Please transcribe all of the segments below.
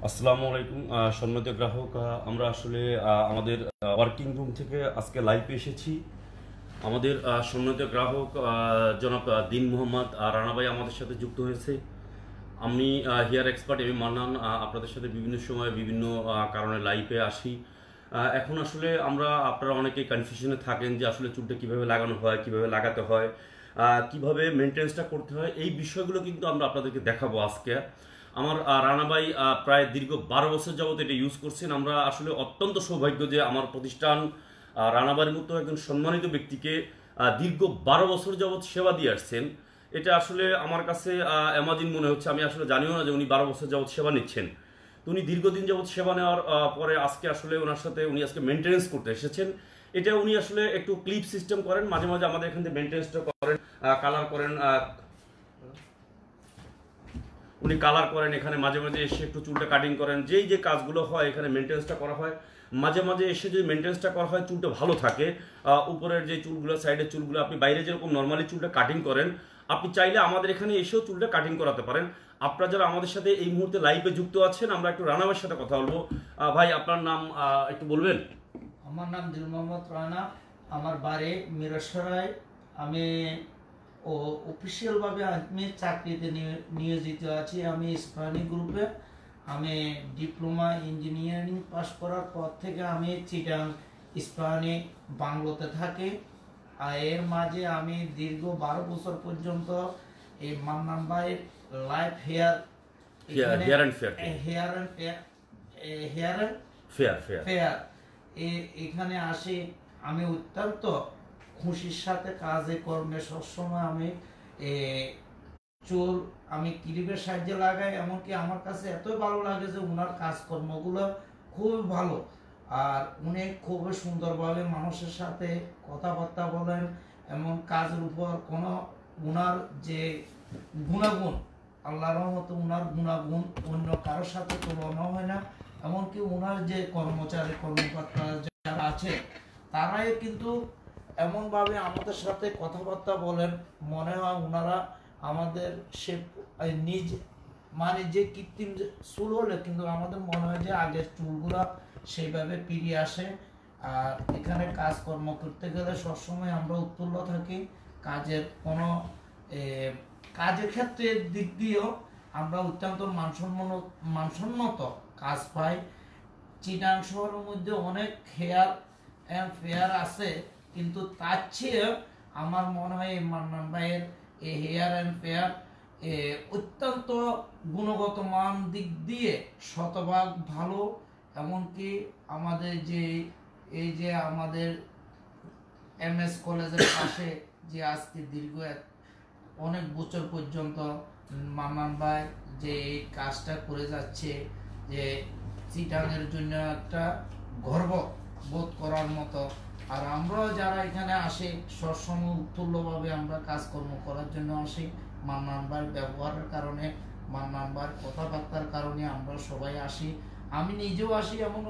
আসসালামু আলাইকুম সম্মানিত গ্রাহক, আমরা আসলে আমাদের ওয়ার্কিং রুম থেকে আজকে লাইভে এসেছি। আমাদের সম্মানিত গ্রাহক জনাব দিন মোহাম্মদ রানা ভাই আমাদের সাথে যুক্ত হয়েছে। আমি হেয়ার এক্সপার্ট আমি মান্নান, আপনাদের সাথে বিভিন্ন সময় বিভিন্ন কারণে লাইভে আসি। এখন আসলে আপনারা অনেকেই কনফিউশনে থাকেন যে আসলে চুলটা কীভাবে লাগানো হয়, কীভাবে লাগাতে হয়, কীভাবে মেনটেন্সটা করতে হয়, এই বিষয়গুলো কিন্তু আমরা আপনাদেরকে দেখাবো আজকে। আমার রানা ভাই প্রায় দীর্ঘ 12 বছর যাবত এটা ইউজ করছেন। আমরা আসলে অত্যন্ত সৌভাগ্য যে আমার প্রতিষ্ঠান রানাবাইয়ের মতো একজন সম্মানিত ব্যক্তিকে দীর্ঘ 12 বছর যাবত সেবা দিয়ে আসছেন। এটা আসলে আমার কাছে অ্যামাজিন মনে হচ্ছে। আমি আসলে জানিও না যে উনি 12 বছর যাবত সেবা নিচ্ছেন। তো উনি দীর্ঘদিন যাবত সেবা নেওয়ার পরে আজকে আসলে ওনার সাথে উনি আজকে মেনটেন্স করতে এসেছেন। এটা উনি আসলে একটু ক্লিপ সিস্টেম করেন, মাঝে মাঝে আমাদের এখান থেকে মেনটেন্সটা করেন, কালার করেন। উনি কালার করেন, এখানে মাঝে মাঝে এসে একটু চুলটা কাটিং করেন। যেই যে কাজগুলো হয় এখানে মেনটেন্সটা করা হয়। মাঝে মাঝে এসে যদি মেনটেন্সটা করা হয় চুলটা ভালো থাকে। উপরের যে চুলগুলো, সাইডের চুলগুলো, আপনি বাইরে যেরকম নর্মালি চুলটা কাটিং করেন, আপনি চাইলে আমাদের এখানে এসেও চুলটা কাটিং করাতে পারেন। আপনারা যারা আমাদের সাথে এই মুহূর্তে লাইভে যুক্ত আছেন, আমরা একটু রানা ভাইয়ের সাথে কথা বলবো। ভাই, আপনার নাম একটু বলবেন? আমার নাম দিল মোহাম্মদ রানা, আমার বাড়ি মিরসরাই। আমি অফিসিয়ালভাবে আমি চাকরিতে নিয়োজিত আছি। আমি ইস্পানি গ্রুপে আমি ডিপ্লোমা ইঞ্জিনিয়ারিং পাস করার পর থেকে আমি চিটাং ইস্পানি বাংলোতে থাকি। আর এর মাঝে আমি দীর্ঘ 12 বছর পর্যন্ত এই মান্নান ভাইয়ের লাইফ হেয়ার ফেয়ার এখানে আসি। আমি অত্যন্ত খুশির সাথে কাজে কর্মে সবসময় আমি চুল আমি ক্লিপের সাহায্যে লাগাই। এমনকি আমার কাছে এতই ভালো লাগে যে ওনার কাজকর্মগুলো খুবই ভালো। আর উনি খুবই সুন্দরভাবে মানুষের সাথে কথাবার্তা বলেন। এমন কাজের উপর কোনো ওনার যে গুণাগুণ, আল্লাহর রহমতে ওনার গুণাগুণ অন্য কারোর সাথে তুলনা হয় না। এমনকি ওনার যে কর্মকর্তা যারা আছে তারাই কিন্তু এমনভাবে আমাদের সাথে কথাবার্তা বলেন, মনে হয় ওনারা আমাদের সে নিজ মানে যে কৃত্রিম চুল হলে কিন্তু আমাদের মনে হয় যে আগের চুলগুলা সেইভাবে ফিরিয়ে আসে। আর এখানে কাজকর্ম করতে গেলে সবসময় আমরা উৎফুল্ল থাকি। কাজের কোনো কাজের ক্ষেত্রের দিক দিয়েও আমরা অত্যন্ত মানসম্মত কাজ পাই। চিটাং শহরের মধ্যে অনেক হেয়ার অ্যান্ড ফেয়ার আছে, কিন্তু তার চেয়ে আমার মনে হয় মান্নান ভাইয়ের এই হেয়ার অ্যান্ড ফেয়ার অত্যন্ত গুণগত মান দিক দিয়ে শতভাগ ভালো। এমনকি আমাদের এই যে আমাদের MS কলেজের পাশে যে আজকে দীর্ঘ অনেক বছর পর্যন্ত মান্নান ভাই যে এই কাজটা করে যাচ্ছে, যে চিটাংয়ের জন্য একটা গর্ব বোধ করার মতো। আর আমরাও যারা এখানে আসি সবসময় উৎফুল্লভাবে আমরা কাজকর্ম করার জন্য আসি। মান্নান ভাইয়ের ব্যবহারের কারণে, মান্নান ভাইয়ের কথাবার্তার কারণে আমরা সবাই আসি। আমি নিজেও আসি, এমন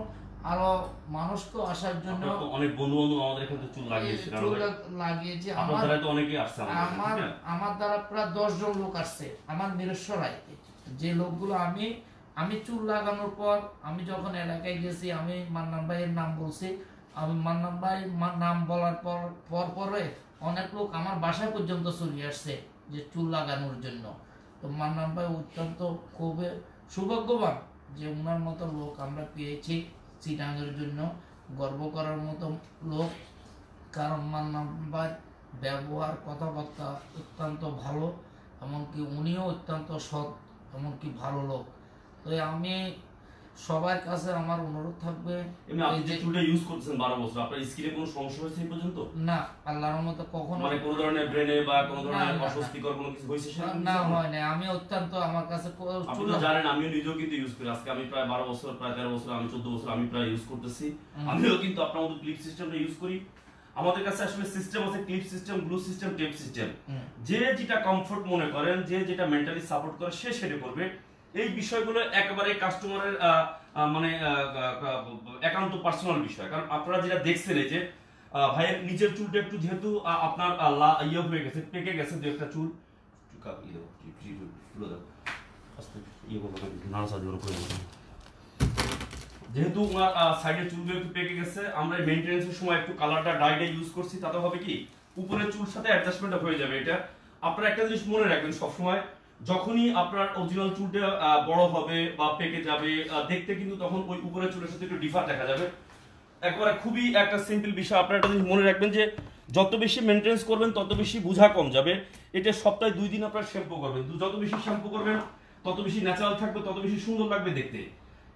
আরো মানুষকে আসার জন্য অনেক বন্ধু বান্ধব আমাদের এখানে চুল লাগিয়েছে। আমার দ্বারা প্রায় 10 জন লোক আসছে আমার মিরসরাই। যে লোকগুলো আমি চুল লাগানোর পর আমি যখন এলাকায় গেছি, আমি মান্নান ভাইয়ের নাম বলছি। আমি মান্নান ভাই নাম বলার পরে অনেক লোক আমার বাসায় পর্যন্ত চলে আসছে যে চুল লাগানোর জন্য। তো মান্নান ভাই অত্যন্ত খুবই সৌভাগ্যবান যে ওনার মতো লোক আমরা পেয়েছি চিটাংয়ের জন্য গর্ব করার মতো লোক। কারণ মান্নান ভাই ব্যবহার কথাবার্তা অত্যন্ত ভালো, এমনকি উনিও অত্যন্ত সৎ, এমনকি ভালো লোক। তো আমি সবার কাছে আমার অনুরোধ থাকবে, আপনি যে চুলটা ইউজ করতেছেন 12 বছর, আপনার স্কিনে কোনো সমস্যা হয়েছে এই পর্যন্ত? না, আল্লাহর মতো কখনো মানে কোনো ধরনের ব্রেনে বা কোনো ধরনের অস্বস্তিকর কোনো কিছু হয়েছে সেটা না হয় না। আমি অত্যন্ত আমার কাছে আপনি তো জানেন আমিও নিজেও কিন্তু ইউজ করি। আজকে আমি প্রায় 12 বছর, প্রায় 13 বছর, আমি 14 বছর আমি প্রায় ইউজ করতেছি। আমিও কিন্তু আপনার মতো ক্লিপ সিস্টেমটা ইউজ করি। আমাদের কাছে আসলে সিস্টেম আছে, clip system, glue system, tape system. যে যেটা কমফোর্ট মনে করেন, যে যেটা মেন্টালি সাপোর্ট করে সে সেটা করবে। এই বিষয়গুলো একেবারে কাস্টমারের মানে একান্ত পার্সোনাল বিষয়। কারণ আপনারা যেটা দেখছেন এই যে ভাইয়ের নিচের চুলটা একটু যেহেতু আপনার ইয়ে হয়ে গেছে, পেকে গেছে, দু একটা চুল ইয়ে করবো নাড়াচাড়া করে যেহেতু ওনার সাইডের চুলগুলো একটু পেকে গেছে, আমরা মেইনটেনেন্সের সময় একটু কালারটা ডাইটা ইউজ করছি, তাতে হবে কি উপরের চুল সাথে অ্যাডজাস্টমেন্ট হয়ে যাবে। এটা আপনারা একটা জিনিস মনে রাখবেন সবসময়, যখনই আপনার অরিজিনাল চুলটা বড় হবে বা পেকে যাবে, দেখতে কিন্তু তখন ওই উপরের চুলের সাথে একটু ডিফার দেখা যাবে। একবারে খুবই একটা সিম্পল বিষয়, আপনারা একটা জিনিস মনে রাখবেন যে যত বেশি মেনটেন্স করবেন তত বেশি বোঝা কম যাবে। এটা সপ্তাহে 2 দিন আপনারা শ্যাম্পু করবেন, যত বেশি শ্যাম্পু করবেন তত বেশি ন্যাচারাল থাকবে, তত বেশি সুন্দর লাগবে দেখতে।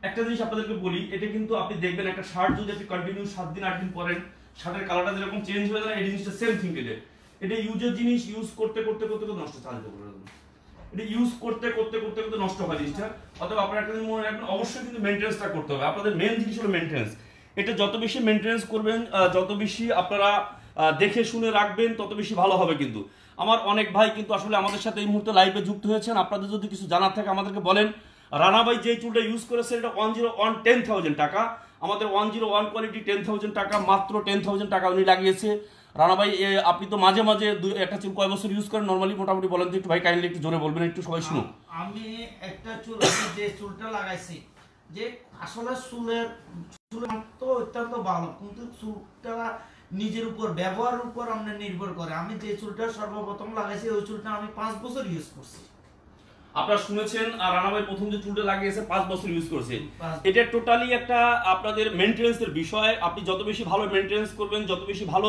একটা জিনিস আপনাদেরকে বলি, এটা কিন্তু আপনি দেখবেন একটা শার্ট যদি আপনি কন্টিনিউ 7 দিন 8 দিন পরেন, শার্টের কালারটা যেরকম চেঞ্জ হয়ে যায়, এই জিনিসটা সেম থিং। এটা ইউজের জিনিস, ইউজ করতে করতে করতে করতে নষ্ট চালিত করে দেবেন। এটা ইউজ করতে করতে করতে করতে নষ্ট হয় জিনিসটা। অথবা আপনারা একটা জিনিস মনে রাখবেন, অবশ্যই কিন্তু মেনটেন্সটা করতে হবে। আপনাদের মেন জিনিস হলো মেনটেন্স। এটা যত বেশি মেনটেন্স করবেন, যত বেশি আপনারা দেখে শুনে রাখবেন, তত বেশি ভালো হবে। কিন্তু আমার অনেক ভাই কিন্তু আসলে আমাদের সাথে এই মুহূর্তে লাইভে যুক্ত হয়েছেন, আপনাদের যদি কিছু জানার থাকে আমাদেরকে বলেন। রানা ভাই যে চুলটা ইউজ করেছে এটা 101 10,000 টাকা, আমাদের 101 কোয়ালিটি 10,000 টাকা, মাত্র 10,000 টাকা উনি লাগিয়েছে। রানা ভাই আপনি তো মাঝে মাঝে একটা চুল কয় বছর ইউজ করেন নরমালি মোটামুটি বলেন তো একটু ভাই, কাইন্ডলি একটু জোরে বলবেন, একটু সবাই শুনুন। আমি একটা চুল, যে চুলটা লাগাইছি, যে আসলে চুলের তো অত্যন্ত ভালো, কিন্তু চুলটা নিজের উপর ব্যবহারের উপর আমরা নির্ভর করে। আমি যে চুলটা সর্বপ্রথম লাগাইছি ওই চুলটা আমি 5 বছর ইউজ করছি। আপনারা শুনেছেন, আর রানা ভাই প্রথম যে চুলটা লাগিয়েছে 5 বছর ইউজ করেছে। এটা টোটালি একটা আপনাদের মেইনটেনেন্সের বিষয়। আপনি যত বেশি ভালো মেইনটেনেন্স করবেন, যত বেশি ভালো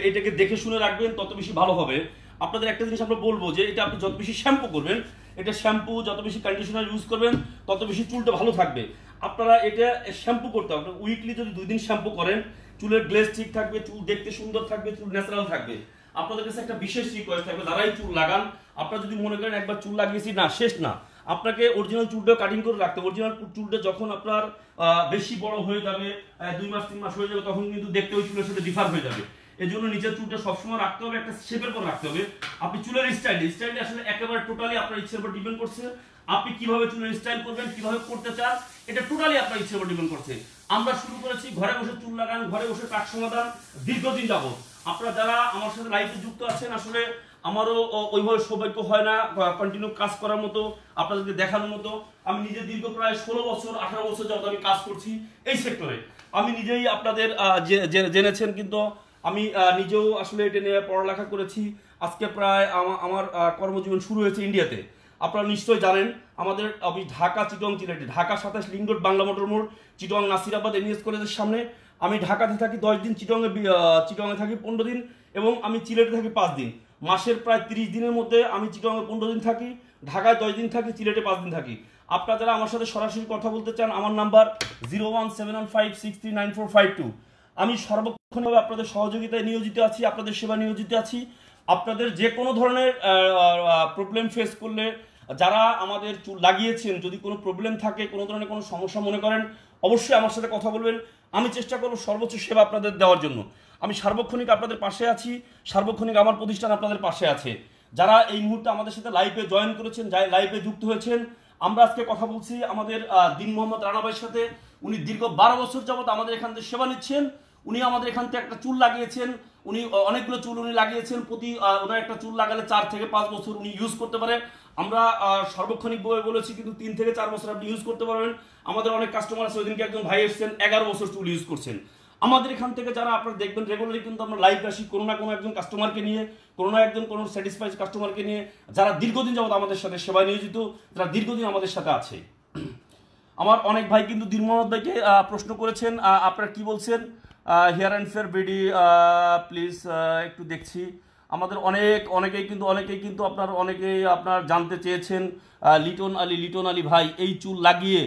এটাকে দেখে শুনে রাখবেন, তত বেশি ভালো হবে। আপনাদের একটা জিনিস আমরা বলবো যে এটা আপনি যত বেশি শ্যাম্পু করবেন, এটা শ্যাম্পু যত বেশি কন্ডিশনার ইউজ করবেন, তত বেশি চুলটা ভালো থাকবে। আপনারা এটা শ্যাম্পু করতে হবে, উইকলি যদি 2 দিন শ্যাম্পু করেন, চুলের গ্লেজ ঠিক থাকবে, চুল দেখতে সুন্দর থাকবে, চুল ন্যাচারাল থাকবে। আপনাদের কাছে একটা বিশেষ রিকোয়েস্ট থাকবে, যারাই চুল লাগান, আপনারা যদি মনে করেন একবার চুল লাগিয়েছি না শেষ না, আপনাকে অরিজিনাল চুলটা কাটিং করে রাখতে হবে। অরিজিনাল চুলটা যখন আপনার বেশি বড় হয়ে যাবে, 2 মাস 3 মাস হয়ে যাবে, তখন কিন্তু দেখতে ওই চুলের সাথে ডিফার হয়ে যাবে। এই জন্য নিচের চুলটা সবসময় রাখতে হবে, একটা শেপের পর রাখতে হবে। আপনি চুলের স্টাইল আসলে একেবারে টোটালি আপনার ইচ্ছের উপর ডিপেন্ড করছে। আপনি কিভাবে চুলের স্টাইল করবেন, কিভাবে করতে চান, এটা টোটালি আপনার ইচ্ছের উপর ডিপেন্ড করছে। আমরা শুরু করেছি ঘরে বসে চুল লাগান, ঘরে বসে কাজ সমাধান, দীর্ঘদিন যাবত। আপনারা যারা আমার সাথে লাইভে যুক্ত আছেন, আসলে আমারও ওইভাবে সৌভাগ্য হয় না কন্টিনিউ কাজ করার মতো, আপনাদেরকে দেখানোর মতো। আমি নিজে দীর্ঘ প্রায় 16 বছর 18 বছর যাবত আমি কাজ করছি এই সেক্টরে। আমি নিজেই আপনাদের জেনেছেন, কিন্তু আমি নিজেও আসলে এটা নিয়ে পড়ালেখা করেছি। আজকে প্রায় আমার কর্মজীবন শুরু হয়েছে ইন্ডিয়াতে। আপনারা নিশ্চয়ই জানেন আমাদের অফিস ঢাকা, চিটং, সিলেটে। Dhaka 27 link road, Bangla motor মোড়, চিটং নাসিরাবাদ এমইএস কলেজের সামনে। আমি ঢাকাতে থাকি 10 দিন, চিটংয়ে থাকি 15 দিন, এবং আমি সিলেটে থাকি 5 দিন। মাসের প্রায় 30 দিনের মধ্যে আমি চিটংয়ে 15 দিন থাকি, ঢাকায় 10 দিন থাকি, সিলেটে 5 দিন থাকি। আপনারা যারা আমার সাথে সরাসরি কথা বলতে চান, আমার নাম্বার 01715639452। আমি সর্বক্ষণভাবে আপনাদের সহযোগিতায় নিয়োজিত আছি, আপনাদের সেবা নিয়োজিত আছি। আপনাদের যে কোনো ধরনের প্রবলেম ফেস করলে, যারা আমাদের চুল লাগিয়েছেন, যদি কোনো প্রবলেম থাকে, কোনো ধরনের কোনো সমস্যা মনে করেন, অবশ্যই আমার সাথে কথা বলবেন। আমি চেষ্টা করব সর্বোচ্চ সেবা আপনাদের দেওয়ার জন্য। আমি সার্বক্ষণিক আপনাদের পাশে আছি, সার্বক্ষণিক আমার প্রতিষ্ঠান আপনাদের পাশে আছে। যারা এই মুহূর্তে আমাদের সাথে লাইভে জয়েন করেছেন, যারা লাইভে যুক্ত হয়েছেন, আমরা আজকে কথা বলছি আমাদের দিন মোহাম্মদ রানা ভাইয়ের সাথে। উনি দীর্ঘ 12 বছর যাবত আমাদের এখান থেকে সেবা নিচ্ছেন। উনি আমাদের এখান থেকে একটা চুল লাগিয়েছেন, উনি অনেকগুলো চুল উনি লাগিয়েছেন। প্রতি ওনার একটা চুল লাগালে 4 থেকে 5 বছর উনি ইউজ করতে পারে। আমরা সার্বক্ষণিক বই বলেছি, কিন্তু 3 থেকে 4 বছর আপনি ইউজ করতে পারবেন। আমাদের অনেক কাস্টমার আছে, ওইদিনকে একজন ভাই এসেছেন 11 বছর চুল ইউজ করছেন। আমাদের এখান থেকে যারা আপনারা দেখবেন রেগুলারলি, কিন্তু আমরা লাইভ আসি কোনো না কোনো একজন কাস্টমারকে নিয়ে, কোনো স্যাটিসফাইড কাস্টমারকে নিয়ে, যারা দীর্ঘদিন যাবত আমাদের সাথে সেবায় নিয়োজিত, যারা দীর্ঘদিন আমাদের সাথে আছে। আমার অনেক ভাই কিন্তু দিন মোহাম্মদ ভাইকে প্রশ্ন করেছেন, আপনারা কি বলছেন Hair and Fair BD please একটু দেখছি। আমাদের অনেকেই কিন্তু আপনার জানতে চেয়েছেন লিটন আলী ভাই এই চুল লাগিয়ে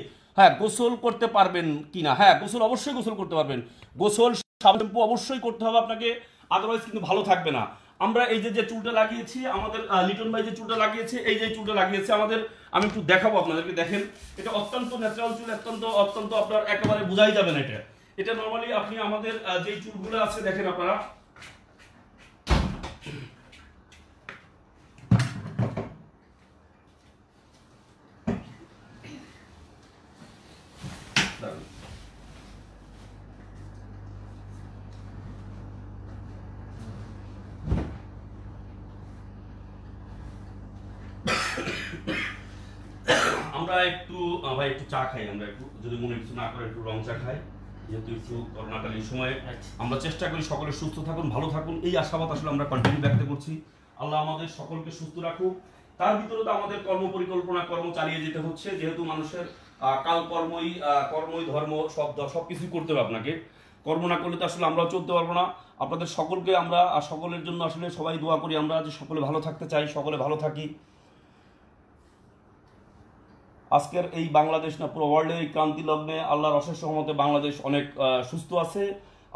গোসল করতে পারবেন কিনা। হ্যাঁ, অবশ্যই গোসল করতে পারবেন। গোসল শ্যাম্পু অবশ্যই করতে হবে আপনাকে, আদারওয়াইজ কিন্তু ভালো থাকবে না। আমরা এই যে চুলটা লাগিয়েছি, আমাদের লিটন ভাই যে চুলটা লাগিয়েছে, এই যে চুলটা লাগিয়েছে আমাদের, আমি একটু দেখাবো আপনাদেরকে। দেখেন, এটা অত্যন্ত ন্যাচারাল চুল, অত্যন্ত আপনার একেবারে বোঝাই যাবে না। এটা নরমালি আপনি আমাদের যে চুলগুলো আছে দেখেন আপনারা, আমরা একটু ভাই একটু চা খাই, আমরা একটু যদি মনে কিছু না করে একটু রং চা খাই, যেহেতু একটু করোনাকালীন সময়ে আমরা চেষ্টা করি সকলে সুস্থ থাকুন, ভালো থাকুন, এই আশাবাদ আসলে আমরা কন্টিনিউ ব্যক্ত করছি। আল্লাহ আমাদের সকলকে সুস্থ রাখুক। তার ভিতরে তো আমাদের কর্ম পরিকল্পনা কর্ম চালিয়ে যেতে হচ্ছে, যেহেতু মানুষের কাল কর্মই ধর্ম সবকিছুই করতে হবে আপনাকে। কর্ম না করলে তো আসলে আমরাও চলতে পারবো না। আপনাদের সকলকে আমরা সকলের জন্য আসলে সবাই দোয়া করি, আমরা যে সকলে ভালো থাকতে চাই, সকলে ভালো থাকি। আজকের এই বাংলাদেশ না পুরো ওয়ার্ল্ডে এই ক্রান্তি লগ্নে আল্লাহর অশেষ রহমতে বাংলাদেশ অনেক সুস্থ আছে।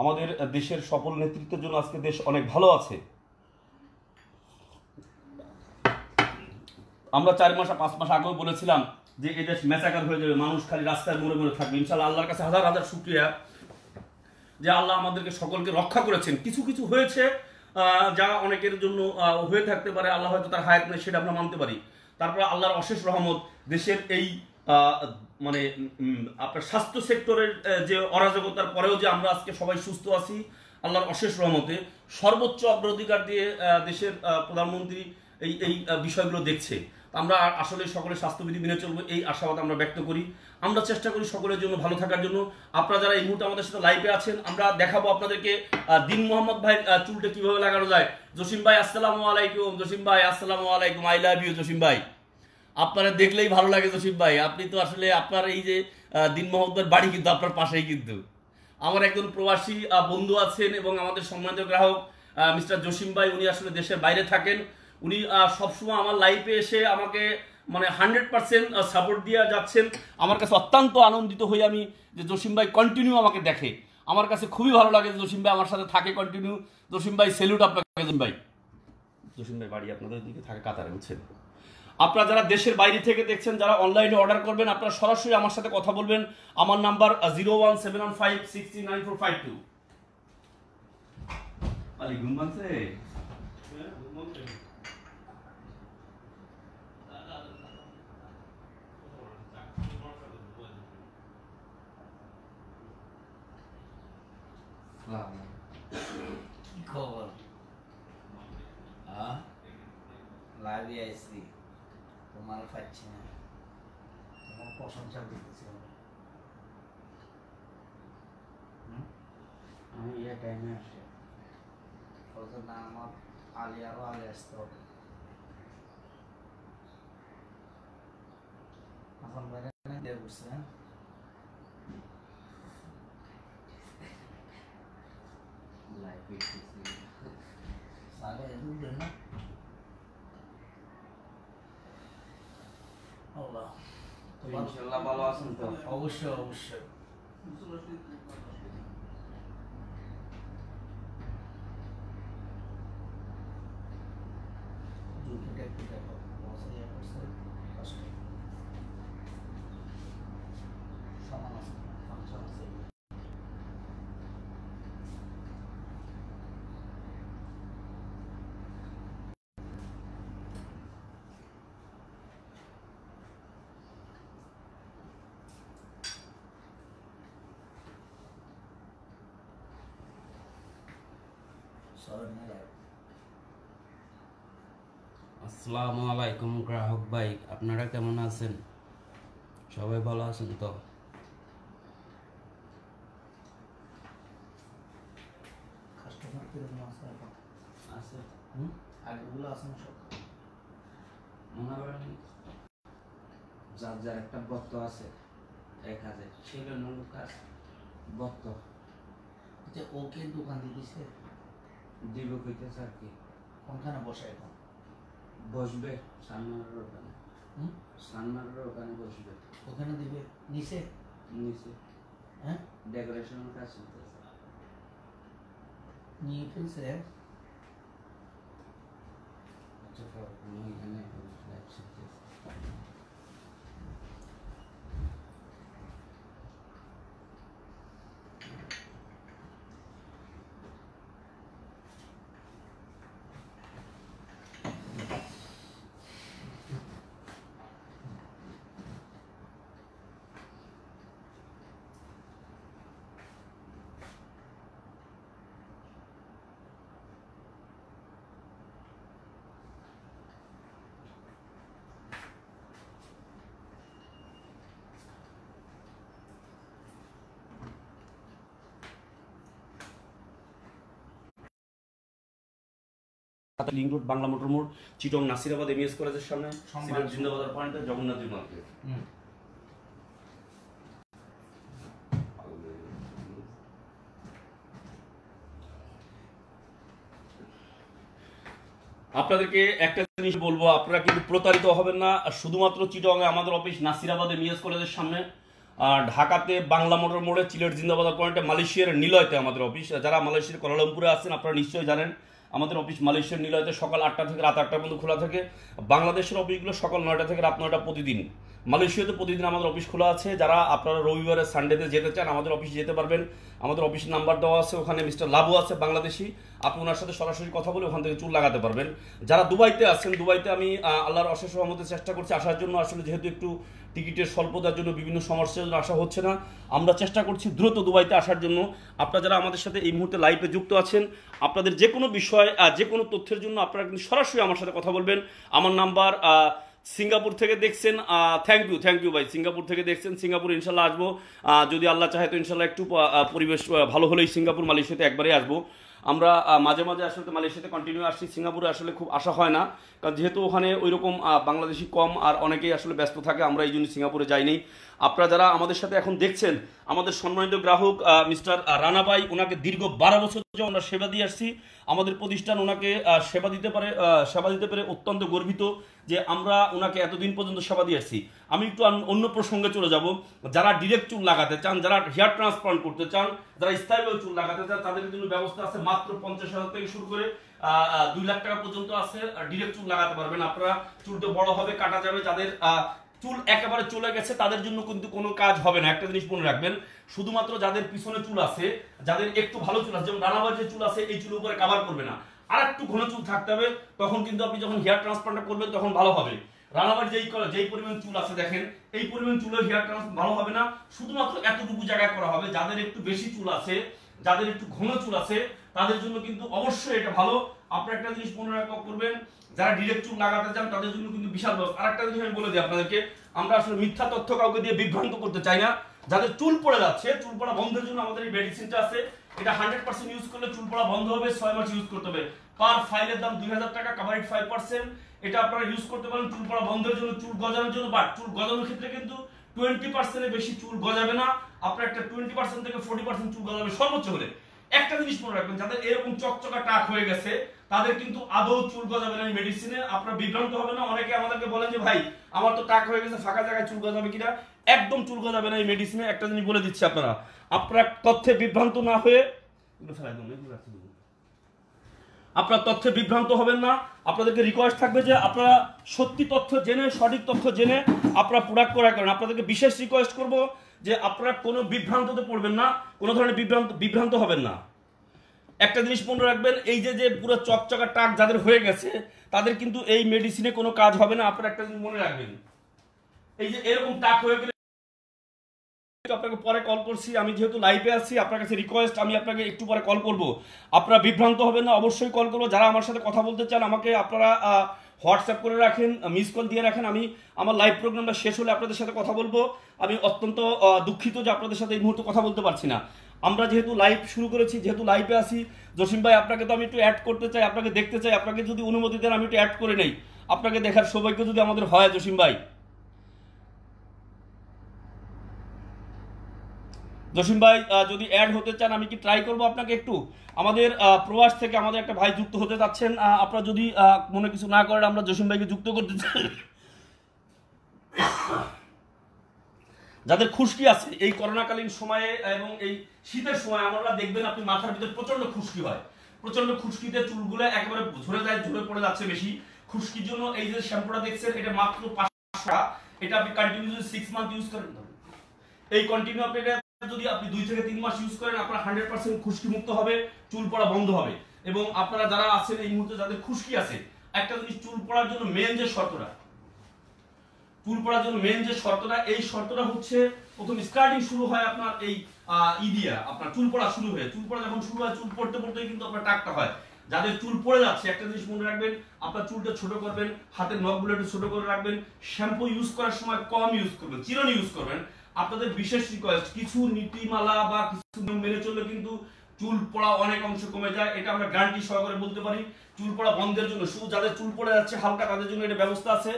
আমাদের দেশের সফল নেতৃত্বের জন্য আজকে দেশ অনেক ভালো আছে। আমরা 4 মাস 5 মাস আগেও বলেছিলাম যে এই দেশ ম্যাচাকার হয়ে যাবে, মানুষ খালি রাস্তায় মরে মরে থাকবে। ইনশাআল্লাহ আল্লাহর কাছে হাজার হাজার শুকরিয়া যে আল্লাহ আমাদেরকে সকলকে রক্ষা করেছেন। কিছু কিছু হয়েছে যা অনেকের জন্য হয়ে থাকতে পারে, আল্লাহ হয়তো তার হায়াত নেই, সেটা আমরা মানতে পারি। তারপর আল্লাহর অশেষ রহমত, দেশের এই মানে আপনার স্বাস্থ্য সেক্টরের যে অরাজকতার পরেও যে আমরা আজকে সবাই সুস্থ আছি আল্লাহর অশেষ রহমতে। সর্বোচ্চ অগ্রাধিকার দিয়ে দেশের প্রধানমন্ত্রী এই এই বিষয়গুলো দেখছে। আমরা আসলে সকলে স্বাস্থ্যবিধি মেনে চলবো, এই আশাবাদ আমরা ব্যক্ত করি। আমরা চেষ্টা করি সকলের জন্য ভালো থাকার জন্য। আপনারা যারা এই মুহূর্তে আমাদের সাথে লাইভে আছেন, আমরা দেখাবো আপনাদেরকে দিন মোহাম্মদ ভাই চুলটা কিভাবে লাগানো যায়। জসিম ভাই আসসালামু আলাইকুম। জসিম ভাই আসসালামু আলাইকুম। আই লাভ ইউ জসিম ভাই, আপনারা দেখলেই ভালো লাগে জসিম ভাই। আপনি তো আসলে আপনার এই যে দিন মোহাম্মদের বাড়ি কিন্তু আপনার পাশেই। কিন্তু আমার একজন প্রবাসী বন্ধু আছেন এবং আমাদের সম্মানিত গ্রাহক মিস্টার জসিম ভাই, উনি আসলে দেশের বাইরে থাকেন। উনি সবসময় আমার লাইফে এসে আমাকে মানে 100% সাপোর্ট দিয়ে যাচ্ছেন। আমার কাছে অত্যন্ত আনন্দিত হই আমি যে জসিম ভাই কন্টিনিউ আমাকে দেখে। আমার কাছে খুবই ভালো লাগে যে জসিম ভাই আমার সাথে থাকে কন্টিনিউ। জসিম ভাই সেলুট আপনাকে। জসিম ভাই বাড়ি আপনাদের দিকে থাকে কাতারে, বুঝছেন। আপনারা যারা দেশের বাইরে থেকে দেখছেন, যারা অনলাইনে অর্ডার করবেন, আপনারা সরাসরি আমার সাথে কথা বলবেন। আমার নাম্বার 01715639452। আলি ঘুম ভাঙছে? কি খবর? লাইভে আইসি, তোমার পাচ্ছি না, তোমার প্রশংসা দিতেছি আমি এই টাইমে আসি। না আমার আলি আরো আগে আসতে হবে। এখন বাইরে দিয়ে বসছে, হ্যাঁ ইনশাআল্লাহ ভালো আছেন তো? অবশ্যই অবশ্যই। সমান আছে, ফাংশন আছে। আসসালামু আলাইকুম গ্রাহক ভাই, আপনারা কেমন আছেন? সবাই ভালো আছেন তো? কাস্টমার কিরকম আছে এখন? আছে আগেগুলো আছে না সব? মনে করেন যার যার একটা বত্ত আছে, 1000 ছিল লোক আছে বত্ত। আচ্ছা, ওকে দোকান দিয়ে দিছে? দিব কইতেছে আর কি। কোনখানে বসে এখন? বসবে সান্নারের ওখানে। সান্নারের ওখানে বসবে। ওখানে দিবে নিচে? নিচে হ্যাঁ, ডেকোরেশনের কাজ চলতেছে। নিয়ে ফেলছে? আচ্ছা আমি এখানে লাইভ শিখতেছি। লিংক রোড, বাংলা মোটর মোড়, চিটং নাসিরাবাদ এমএস কলেজের সামনে, সংবাদ জিন্দাবাজার পয়েন্টে, জগন্নাথ মার্কেট। আপনাদেরকে একটা জিনিস বলবো, আপনারা কিন্তু প্রতারিত হবেন না। শুধুমাত্র চিটংয়ে আমাদের অফিস, নাসিরাবাদে এমএস কলেজের সামনে, আর ঢাকাতে বাংলা মোটর মোড়ে, সিলেট জিন্দাবাজার পয়েন্টে, মালয়েশিয়ার নিলয়তে আমাদের অফিস। যারা মালয়েশিয়ার কুয়ালালামপুরে আছেন আপনারা নিশ্চয়ই জানেন আমাদের অফিস মালয়েশিয়ার নিলয়তে সকাল 8টা থেকে রাত 8টা পর্যন্ত খোলা থাকে। বাংলাদেশের অফিসগুলো সকাল 9টা থেকে রাত 9টা প্রতিদিন। মালয়েশিয়াতে প্রতিদিন আমাদের অফিস খোলা আছে। যারা আপনারা রবিবারে সানডেতে যেতে চান আমাদের অফিসে যেতে পারবেন। আমাদের অফিসের নাম্বার দেওয়া আছে, ওখানে মিস্টার লাবু আছে বাংলাদেশি, আপনি ওনার সাথে সরাসরি কথা বলে ওখান থেকে চুল লাগাতে পারবেন। যারা দুবাইতে আছেন, দুবাইতে আমি আল্লাহর অশেষ রহমতে চেষ্টা করছি আসার জন্য। আসলে যেহেতু একটু টিকিটের স্বল্পতার জন্য বিভিন্ন সমস্যার জন্য আসা হচ্ছে না, আমরা চেষ্টা করছি দ্রুত দুবাইতে আসার জন্য। আপনারা যারা আমাদের সাথে এই মুহূর্তে লাইভে যুক্ত আছেন, আপনাদের যে কোনো বিষয় যে কোনো তথ্যের জন্য আপনারা কিন্তু সরাসরি আমার সাথে কথা বলবেন। আমার নাম্বার, সিঙ্গাপুর থেকে দেখছেন, থ্যাংক ইউ ভাই, সিঙ্গাপুর থেকে দেখছেন। সিঙ্গাপুর ইনশাল্লাহ আসবো, যদি আল্লাহ চাহে তো ইনশাল্লাহ একটু পরিবেশ ভালো হলেই সিঙ্গাপুর মালয়েশিয়াতে একবারে আসবো। আমরা মাঝে মাঝে আসলে মালয়েশিয়াতে কন্টিনিউ আসছি, সিঙ্গাপুরে আসলে খুব আসা হয় না, কারণ যেহেতু ওখানে ওইরকম বাংলাদেশি কম আর অনেকেই আসলে ব্যস্ত থাকে, আমরা এই জন্য সিঙ্গাপুরে যাইনি। আপনারা যারা আমাদের সাথে এখন দেখছেন, আমাদের সম্মানিত গ্রাহক মিস্টার রানা ভাই, ওনাকে দীর্ঘ 12 বছর আমরা সেবা দিয়ে আসছি। আমাদের প্রতিষ্ঠান ওনাকে সেবা দিতে পেরে অত্যন্ত গর্বিত যে আমরা ওনাকে এতদিন পর্যন্ত সেবা দিয়ে আসছি। আমি একটু অন্য প্রসঙ্গে চলে যাব। যারা ডিরেক্ট চুল লাগাতে চান, যারা হেয়ার ট্রান্সপ্লান্ট করতে চান, যারা স্থায়ীভাবে চুল লাগাতে চান, তাদের জন্য ব্যবস্থা আছে। মাত্র 50,000 থেকে শুরু করে 2 লাখ টাকা পর্যন্ত আছে। ডিরেক্ট চুল লাগাতে পারবেন আপনারা। চুলটা বড় হবে, কাটা যাবে। যাদের চুল একেবারে চলে গেছে তাদের জন্য কিন্তু কোনো কাজ হবে না। একটা জিনিস মনে রাখবেন, শুধুমাত্র যাদের পিছনে চুল আছে, যাদের একটু ভালো চুল আছে, যেমন রানাবার যে চুল আছে, এই চুলের উপরে কভার করবে না, আর একটু ঘন চুল থাকতে হবে। তখন কিন্তু আপনি যখন হেয়ার ট্রান্সপ্লান্ট করবেন তখন ভালো হবে। রানাবার যেই পরিমাণ চুল আছে দেখেন, এই পরিমাণ চুলের হেয়ার ট্রান্সপ্লান্ট ভালো হবে না। শুধুমাত্র এতটুকু জায়গায় করা হবে। যাদের একটু বেশি চুল আছে, যাদের একটু ঘন চুল আছে, তাদের জন্য কিন্তু অবশ্যই এটা ভালো। আপনারা একটা জিনিস মনে করবেন, যারা ডিরেক্ট চুল লাগাতে চান তাদের জন্য কিন্তু বিশাল ব্যবস্থা। আরেকটা জিনিস আমি বলে দিই আপনাদেরকে, আমরা আসলে মিথ্যা তথ্য কাউকে দিয়ে বিভ্রান্ত করতে চাই না। যাদের চুল পড়ে যাচ্ছে, চুল পড়া বন্ধের জন্য আমাদের এই মেডিসিনটা আছে। এটা 100% ইউজ করলে চুল পড়া বন্ধ হবে। 6 মাস ইউজ করতে হবে। পার ফাইলের দাম 2000 টাকা, কভারেজ 5%। এটা আপনারা ইউজ করতে পারেন চুল পড়া বন্ধের জন্য, চুল গজানোর জন্য। বাট চুল গজানোর ক্ষেত্রে কিন্তু 20% এর বেশি চুল গজাবে না। আপনার একটা 20% থেকে 40% চুল গজাবে সর্বোচ্চ হলে। একটা জিনিস মনে রাখবেন, যাদের এরকম চকচকা টাক হয়ে গেছে তাদের কিন্তু আদৌ চুল গজাবে না এই মেডিসিনে। আপনারা বিভ্রান্ত হবে না। অনেকে আমাদেরকে বলেন যে ভাই আমার তো টাক হয়ে গেছে, ফাঁকা জায়গায় চুল গজাবে কিনা। একদম চুল গজাবে না এই মেডিসিনে। একটা জিনিস বলে দিচ্ছি, আপনারা তথ্যে বিভ্রান্ত না হয়ে, আপনার তথ্যে বিভ্রান্ত হবেন না। আপনাদেরকে রিকোয়েস্ট থাকবে যে আপনারা সত্যি তথ্য জেনে, সঠিক তথ্য জেনে আপনারা প্রোডাক্ট ক্রয় করেন। আপনাদেরকে বিশেষ রিকোয়েস্ট করব যে আপনারা কোনো বিভ্রান্ততে পড়বেন না, কোনো ধরনের বিভ্রান্ত হবেন না। একটা জিনিস মনে রাখবেন, এই যে পুরো চকচকা টাক যাদের হয়ে গেছে তাদের কিন্তু এই মেডিসিনে কোনো কাজ হবে না। আপনারা একটা জিনিস মনে রাখবেন, এই যে এরকম টাক হয়ে গেলে, আপনাকে পরে কল করছি, আমি যেহেতু লাইভে আছি, আপনার কাছে রিকোয়েস্ট, আমি আপনাকে একটু পরে কল করব। আপনারা বিভ্রান্ত হবেন না, অবশ্যই কল করবো। যারা আমার সাথে কথা বলতে চান আমাকে আপনারা হোয়াটসঅ্যাপ করে রাখেন, মিস কল দিয়ে রাখেন। আমি আমার লাইভ প্রোগ্রামটা শেষ হলে আপনাদের সাথে কথা বলবো। আমি অত্যন্ত দুঃখিত যে আপনাদের সাথে এই মুহূর্তে কথা বলতে পারছি না। আমরা যেহেতু লাইভ শুরু করেছি, যেহেতু লাইভে আছি, জসিম ভাই আপনাকে তো আমি একটু অ্যাড করতে চাই, আপনাকে দেখতে চাই। আপনাকে যদি অনুমতি দেন আমি একটু অ্যাড করে নেই, আপনাকে দেখার সৌভাগ্য যদি আমাদের হয়। জসিম ভাই যদি অ্যাড হতে চান আমি কি ট্রাই করবো আপনাকে একটু। আমাদের প্রবাস থেকে আমাদের একটা ভাই যুক্ত হতে যাচ্ছেন। আপনারা যদি মনে কিছু না করেন, আমরা জসিম ভাইকে যুক্ত করতে চাই। যাদের খুশকি আছে এই করোনাকালীন সময়ে এবং এই শীতের সময়, আমরা দেখবেন আপনি মাথার ভিতরে প্রচন্ড খুশকি হয়। প্রচন্ড খুশকিতে চুলগুলো একেবারে ঝরে যায়, ঝরে পড়ে যাচ্ছে বেশি। খুশকির জন্য এই যে শ্যাম্পুটা দেখছেন, এটা মাত্র 500 টাকা। এটা আপনি কন্টিনিউ 6 মান্থ ইউজ করেন, এই কন্টিনিউ আপনি যদি আপনি 2 থেকে 3 মাস ইউজ করেন, আপনার 100% খুশকি মুক্ত হবে, চুল পড়া বন্ধ হবে। এবং আপনারা যারা আছেন এই মুহূর্তে যাদের খুশকি আছে, একটা জিনিস, চুল পড়ার জন্য মেন যে শর্তটা, এই শর্তটা হচ্ছে প্রথম স্টার্টিং শুরু হয় আপনার এই ইদিয়া, আপনার চুল পড়া শুরু হয়ে, চুল পড়া যখন শুরু হয়, চুল পড়তে পড়তেই কিন্তু আপনার টাকটা হয়। যাদের চুল পড়ে যাচ্ছে, একটা জিনিস মনে রাখবেন, আপনার চুলটা ছোট করবেন, হাতের নখগুলো একটু ছোট করে রাখবেন, শ্যাম্পু ইউজ করার সময় কম ইউজ করবেন, চিরুনি ইউজ করবেন। আপনাদের বিশেষ রিকোয়েস্ট, কিছু নীতিমালা বা কিছু নিয়ম মেনে চললে কিন্তু চুল পড়া অনেক অংশ কমে যায়, এটা আমরা গ্যারান্টি সহকারে বলতে পারি। চুল পড়া বন্ধের জন্য, শুধু যাদের চুল পড়ে যাচ্ছে হালকা তাদের জন্য এটা ব্যবস্থা আছে।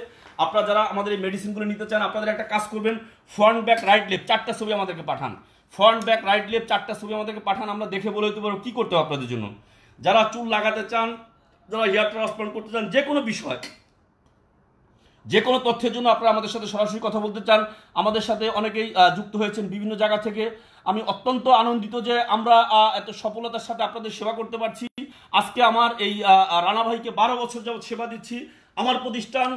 আপনারা যারা আমাদের এই মেডিসিনগুলো নিতে চান, আপনাদের একটা কাজ করবেন, ফ্রন্ট ব্যাক রাইট লেফট 4টা ছবি আমাদেরকে পাঠান। ফ্রন্ট ব্যাক রাইট লেফট 4টা ছবি আমাদেরকে পাঠান, আমরা দেখে বলে দিতে পারবো কি করতে হবে আপনাদের জন্য। যারা চুল লাগাতে চান, যারা হেয়ার ট্রান্সপ্লান্ট করতে চান, যে কোনো বিষয়, যে কোনো তথ্যের জন্য আপনারা আমাদের সাথে সরাসরি কথা বলতে চান, আমাদের সাথে অনেকেই যুক্ত হয়েছেন বিভিন্ন জায়গা থেকে। আমি অত্যন্ত আনন্দিত যে আমরা এত সফলতার সাথে আপনাদের সেবা করতে পারছি। আজকে আমার এই রানা ভাইকে 12 বছর যাবৎ সেবা দিচ্ছি। আমার প্রতিষ্ঠান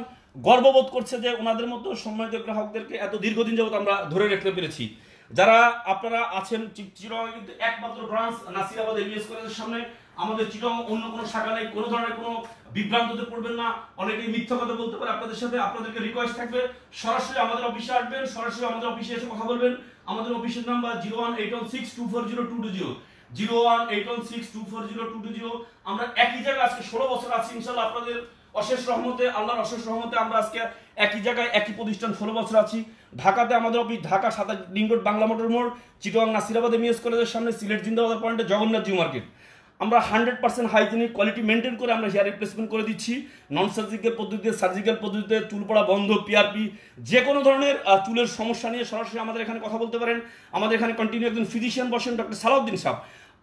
গর্ববোধ করছে যে ওনাদের মতো সম্মানিত গ্রাহকদেরকে এত দীর্ঘদিন যাবৎ আমরা ধরে রাখতে পেরেছি। যারা আপনারা আছেন চিটাগং কিন্তু একমাত্র ব্রাঞ্চ নাসিরাবাদ এমবিএস কলেজের সামনে, আমাদের চিটাগং অন্য কোনো শাখা নেই। কোনো ধরনের কোনো বিভ্রান্ততে পড়বেন না, অনেকেই মিথ্যা কথা বলতে পারে আপনাদের সাথে। আপনাদেরকে রিকোয়েস্ট থাকবে সরাসরি আমাদের অফিসে আসবেন, সরাসরি আমাদের অফিসে এসে কথা বলবেন। আমাদের অফিসের নাম্বার 01816240220, 01816240220। আমরা একই জায়গায় আজকে 16 বছর আছি ইনশাআল্লাহ। আপনাদের অশেষ রহমতে, আল্লাহর অশেষ রহমতে আমরা আজকে একই জায়গায় একই প্রতিষ্ঠান 16 বছর আছি। ঢাকাতে আমাদের office Dhaka 27 ring road Bangla motor মোড়, চিটাগং নাসিরাবাদ এমবিএস কলেজের সামনে, সিলেট জিন্দাবাদ পয়েন্টে জগন্নাথ জিও মার্কেট। আমরা 100% হাইজিনিক কোয়ালিটি মেনটেন করে আমরা হেয়ার রিপ্লেসমেন্ট করে দিচ্ছি। নন সার্জিক্যাল পদ্ধতিতে, সার্জিক্যাল পদ্ধতিতে, চুল পড়া বন্ধ, পিআরপি, যে কোনো ধরনের চুলের সমস্যা নিয়ে সরাসরি আমাদের এখানে কথা বলতে পারেন। আমাদের এখানে কন্টিনিউ একজন ফিজিশিয়ান বসেন, ডক্টর সালাউদ্দিন সাহেব।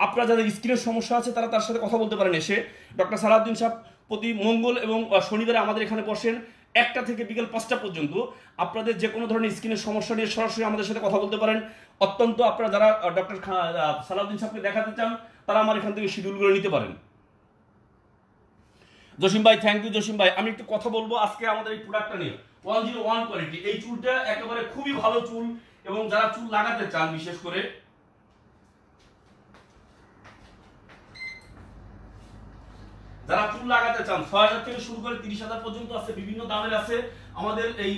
আপনারা যাদের স্কিনের সমস্যা আছে তারা তার সাথে কথা বলতে পারেন এসে। ডক্টর সালাউদ্দিন সাহেব প্রতি মঙ্গল এবং শনিবারে আমাদের এখানে বসেন 1টা থেকে বিকেল 5টা পর্যন্ত। আপনাদের যে কোনো ধরনের স্কিনের সমস্যা নিয়ে সরাসরি আমাদের সাথে কথা বলতে পারেন। অত্যন্ত আপনারা যারা ডক্টর সালাউদ্দিন সাহেবকে দেখাতে চান তারা আমার এখান থেকে শিডিউলগুলো নিতে পারেন। জসিম ভাই, থ্যাংক ইউ জসিম ভাই। আমি একটু কথা বলবো আজকে আমাদের এই প্রোডাক্টটা নিয়ে, 101 কোয়ালিটি। এই চুলটা একেবারে খুবই ভালো চুল, এবং যারা চুল লাগাতে চান, বিশেষ করে যারা চুল লাগাতে চান, 6000 থেকে শুরু করে 30,000 পর্যন্ত আছে, বিভিন্ন দামের আছে। আমাদের এই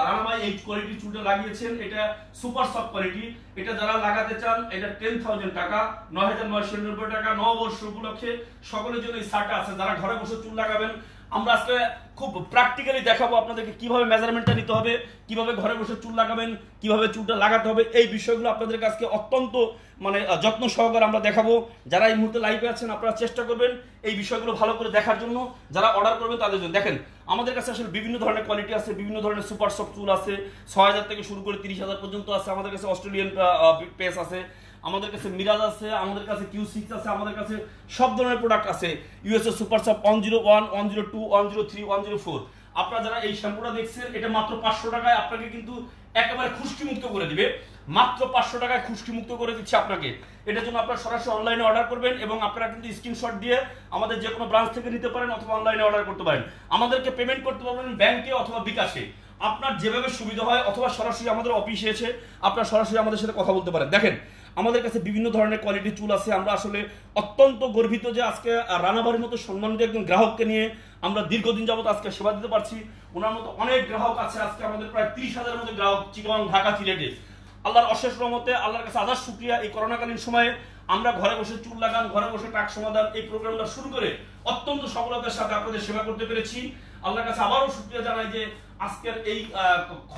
রানা ভাই এই কোয়ালিটির চুলটা লাগিয়েছেন, এটা সুপার সফট কোয়ালিটি। এটা যারা লাগাতে চান, এটা 10,000 টাকা, 9,990 টাকা। নববর্ষ উপলক্ষে সকলের জন্য এই শার্টটা আছে। যারা ঘরে বসে চুল লাগাবেন, আমরা আজকে খুব প্র্যাকটিক্যালি দেখাবো আপনাদেরকে কিভাবে মেজারমেন্টটা নিতে হবে, কিভাবে ঘরে বসে চুল লাগাবেন, কিভাবে চুলটা লাগাতে হবে। এই বিষয়গুলো আপনাদের কাছে অত্যন্ত যত্ন সহকারে আমরা দেখাবো। যারা এই মুহূর্তে লাইভে আছেন, আপনারা চেষ্টা করবেন এই বিষয়গুলো ভালো করে দেখার জন্য। যারা অর্ডার করবেন তাদের জন্য দেখেন, আমাদের কাছে আসলে বিভিন্ন ধরনের কোয়ালিটি আছে, বিভিন্ন ধরনের সুপার সফট চুল আছে। 6,000 থেকে শুরু করে 30,000 পর্যন্ত আছে। আমাদের কাছে অস্ট্রেলিয়ান পেস আছে, আমাদের কাছে মিরাজ আছে, আমাদের কাছে Q6 আছে, আমাদের কাছে সব ধরনের প্রোডাক্ট আছে। USA super soft 101, 102, 103, 104। আপনারা যারা এই শ্যাম্পুটা দেখছেন, এটা মাত্র 500 টাকায় আপনাকে কিন্তু একেবারে খুশকি মুক্ত করে দিবে। মাত্র 500 টাকায় খুশকি মুক্ত করে দিচ্ছে আপনাকে। এটার জন্য আপনারা সরাসরি অনলাইনে অর্ডার করবেন, এবং আপনারা কিন্তু স্ক্রিনশট দিয়ে আমাদের যে কোনো ব্রাঞ্চ থেকে নিতে পারেন, অথবা অনলাইনে অর্ডার করতে পারেন। আমাদেরকে পেমেন্ট করতে পারবেন ব্যাংকে অথবা বিকাশে, আপনার যেভাবে সুবিধা হয়, অথবা সরাসরি আমাদের অফিসে এসে আপনারা সরাসরি আমাদের সাথে কথা বলতে পারেন। দেখেন, আমাদের কাছে বিভিন্ন ধরনের কোয়ালিটির চুল আছে। আমরা আসলে অত্যন্ত গর্বিত যে আজকে রানাবাড়ির মতো সম্মানিত একজন গ্রাহককে নিয়ে আমরা দীর্ঘদিন যাবত আজকে সেবা দিতে পারছি। ওনার মতো অনেক গ্রাহক আছে। আজকে আমাদের প্রায় 30,000-এর মতো গ্রাহক চিটাগং, ঢাকা, সিলেটে। আল্লাহর অশেষ রহমতে, আল্লাহর কাছে আদার শুকরিয়া। এই করোনাকালীন সময়ে আমরা ঘরে বসে চুল লাগান, ঘরে বসে টাক সমাধান, এই প্রোগ্রামটা শুরু করে অত্যন্ত সফলতার সাথে আপনাদের সেবা করতে পেরেছি। আল্লাহর কাছে আবারও শুকরিয়া জানাই যে আজকের এই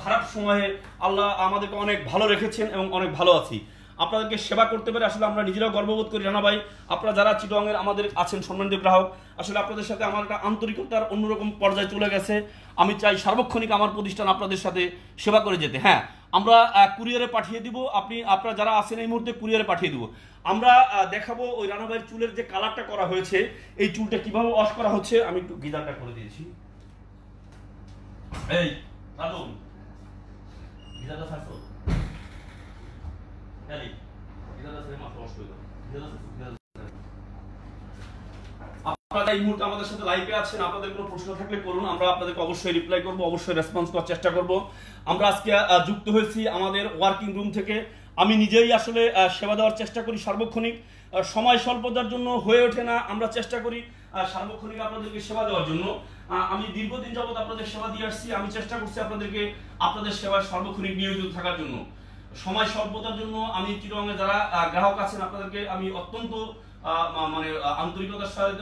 খারাপ সময়ে আল্লাহ আমাদেরকে অনেক ভালো রেখেছেন এবং অনেক ভালো আছি। আপনাদেরকে সেবা করতে পেরে আসলে আমরা নিজেরাও গর্ববোধ করি। রানা ভাই, আপনারা যারা চিটাগংয়ের আমাদের আছেন সম্মানিত গ্রাহক, আসলে আপনাদের সাথে আমার একটা আন্তরিকতার অন্যরকম পর্যায়ে চলে গেছে। আমি চাই সার্বক্ষণিক আমার প্রতিষ্ঠান আপনাদের সাথে সেবা করে যেতে। হ্যাঁ, আমরা কুরিয়ারে পাঠিয়ে দিব। আপনারা যারা আছেন এই মুহূর্তে কুরিয়ারে পাঠিয়ে দিব। আমরা দেখাবো ওই রানা ভাইয়ের চুলের যে কালারটা করা হয়েছে, এই চুলটা কিভাবে ওয়াশ করা হচ্ছে। আমি একটু গিজারটা করে দিয়েছি। এই দাদু, গিজারটা ছাড়ছো? আপনারা এই মুহূর্তে আমাদের সাথে লাইভে আছেন, আপনাদের কোনো প্রশ্ন থাকলে করুন, আমরা আপনাদেরকে অবশ্যই রিপ্লাই করব, অবশ্যই রেসপন্স করার চেষ্টা করব। আমরা আজকে যুক্ত হয়েছি আমাদের ওয়ার্কিং রুম থেকে। আমি নিজেই আসলে সেবা দেওয়ার চেষ্টা করি সার্বক্ষণিক। সময় স্বল্পতার জন্য হয়ে ওঠে না, আমরা চেষ্টা করি সার্বক্ষণিক আপনাদেরকে সেবা দেওয়ার জন্য। আমি দীর্ঘদিন যাবত আপনাদের সেবা দিয়ে আসছি। আমি চেষ্টা করছি আপনাদের সেবায় সার্বক্ষণিক নিয়োজিত থাকার জন্য। সময় স্বল্পতার জন্য আমি চিটাগংয়ে যারা গ্রাহক আছেন, আপনাদেরকে আমি অত্যন্ত আন্তরিকতার সাথে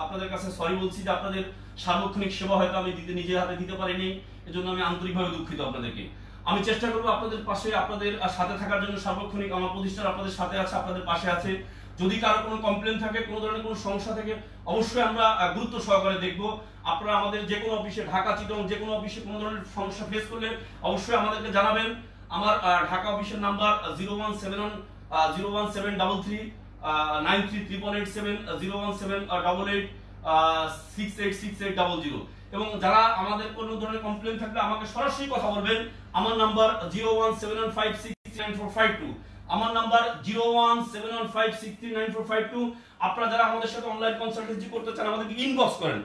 আপনাদের কাছে সরি বলছি যে আপনাদের সার্বক্ষণিক সেবা হয়তো আমি নিজের হাতে দিতে পারিনি। এজন্য আমি আন্তরিকভাবে দুঃখিত আপনাদেরকে। আমি চেষ্টা করবো আপনাদের পাশে, আপনাদের সাথে থাকার জন্য সার্বক্ষণিক। আমার প্রতিষ্ঠান আপনাদের সাথে আছে, আপনাদের পাশে আছে। যদি কারো কোনো কমপ্লেন থাকে, কোনো ধরনের কোনো সমস্যা থাকে, অবশ্যই আমরা গুরুত্ব সহকারে দেখব। আপনারা আমাদের যে কোনো অফিসে, ঢাকা, চিটং যে কোনো অফিসে কোনো ধরনের সমস্যা ফেস করলে অবশ্যই আমাদেরকে জানাবেন। আমার ঢাকা অফিসের নাম্বার 01793393387 01788686800। এবং যারা আমাদের কোনো ধরনের কমপ্লেন থাকলে আমাকে সরাসরি কথা বলবেন। আমার নাম্বার 01715639452। আমার নাম্বার 01715639452। আপনারা যারা আমাদের সাথে অনলাইন কনসালটেন্সি করতে চান আমাদেরকে ইনবক্স করেন,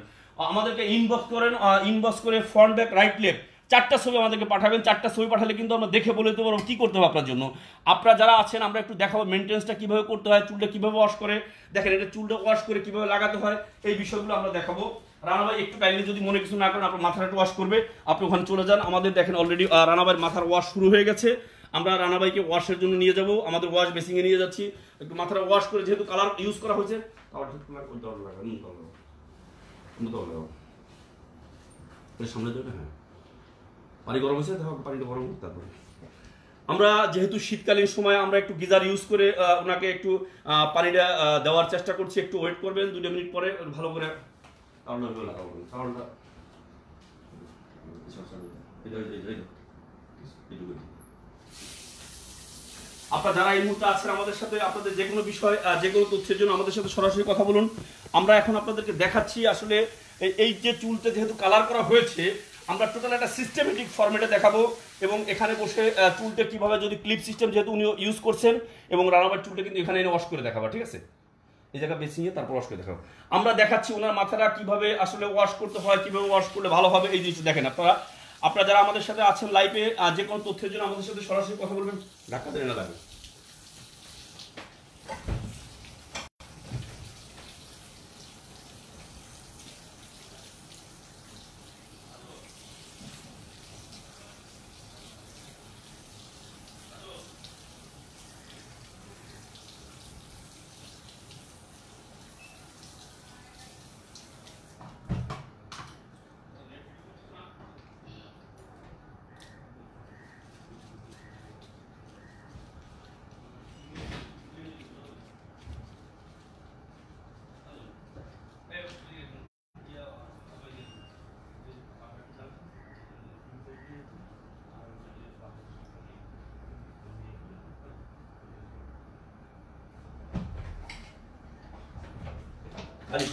ইনবক্স করে ফ্রন্ট ব্যাক রাইট লেফট 4টা ছবি আমাদেরকে পাঠাবেন। 4টা ছবি পাঠালে কিন্তু আমরা দেখে বলে দিতে পারবো কি করতে হবে আপনার জন্য। আপনারা যারা আছেন আমরা একটু দেখাবো মেনটেন্সটা কিভাবে করতে হয়, চুলটা কিভাবে ওয়াশ করে, দেখেন এটা চুলটা ওয়াশ করে কিভাবে লাগাতে হয়, এই বিষয়গুলো আমরা দেখাবো। রানা ভাই একটু কাইন্ডলি যদি মনে কিছু না করেন, আপনার মাথাটা একটু ওয়াশ করবে, আপনি ওখানে চলে যান। আমাদের দেখেন অলরেডি রানা ভাইয়ের মাথার ওয়াশ শুরু হয়ে গেছে। আমরা রানা ভাইকে ওয়াশের জন্য নিয়ে যাব, আমাদের ওয়াশ বেসিংয়ে নিয়ে যাচ্ছি। একটু মাথাটা ওয়াশ করে, যেহেতু কালার ইউজ করা হয়েছে, সামনে দেবে। হ্যাঁ, পানি গরম হয়েছে, দেখো পানিটা গরম হোক। তারপরে আমরা যেহেতু শীতকালীন সময় আমরা একটু গিজার ইউজ করে ওনাকে একটু পানিটা দেওয়ার চেষ্টা করছি। একটু ওয়েট করবেন, 2 মিনিট পরে ভালো করে আপনারা যারা এই মুহূর্তে আছেন আমাদের সাথে, আপনাদের যে কোনো বিষয়, যে কোনো তথ্যের জন্য আমাদের সাথে সরাসরি কথা বলুন। আমরা এখন আপনাদেরকে দেখাচ্ছি আসলে এই যে চুলটা যেহেতু কালার করা হয়েছে, আমরা টোটাল একটা সিস্টেমেটিক ফরম্যাটে দেখাবো। এবং এখানে বসে চুলটা কিভাবে, যদি ক্লিপ সিস্টেম যেহেতু উনি ইউজ করছেন, এবং রানাবার চুলটা কিন্তু এখানে এনে ওয়াশ করে দেখাবো, ঠিক আছে? এই জায়গা বেসিংয়ে তারপর ওয়াশ করে দেখাবো। আমরা দেখাচ্ছি ওনার মাথাটা কিভাবে আসলে ওয়াশ করতে হয়, কিভাবে ওয়াশ করলে ভালো হবে, এই জিনিসটা দেখেন। আপনারা যারা আমাদের সাথে আছেন লাইভে, যে কোনো তথ্যের জন্য আমাদের সাথে সরাসরি কথা বলবেন। ধাক্কা দেন না লাগে।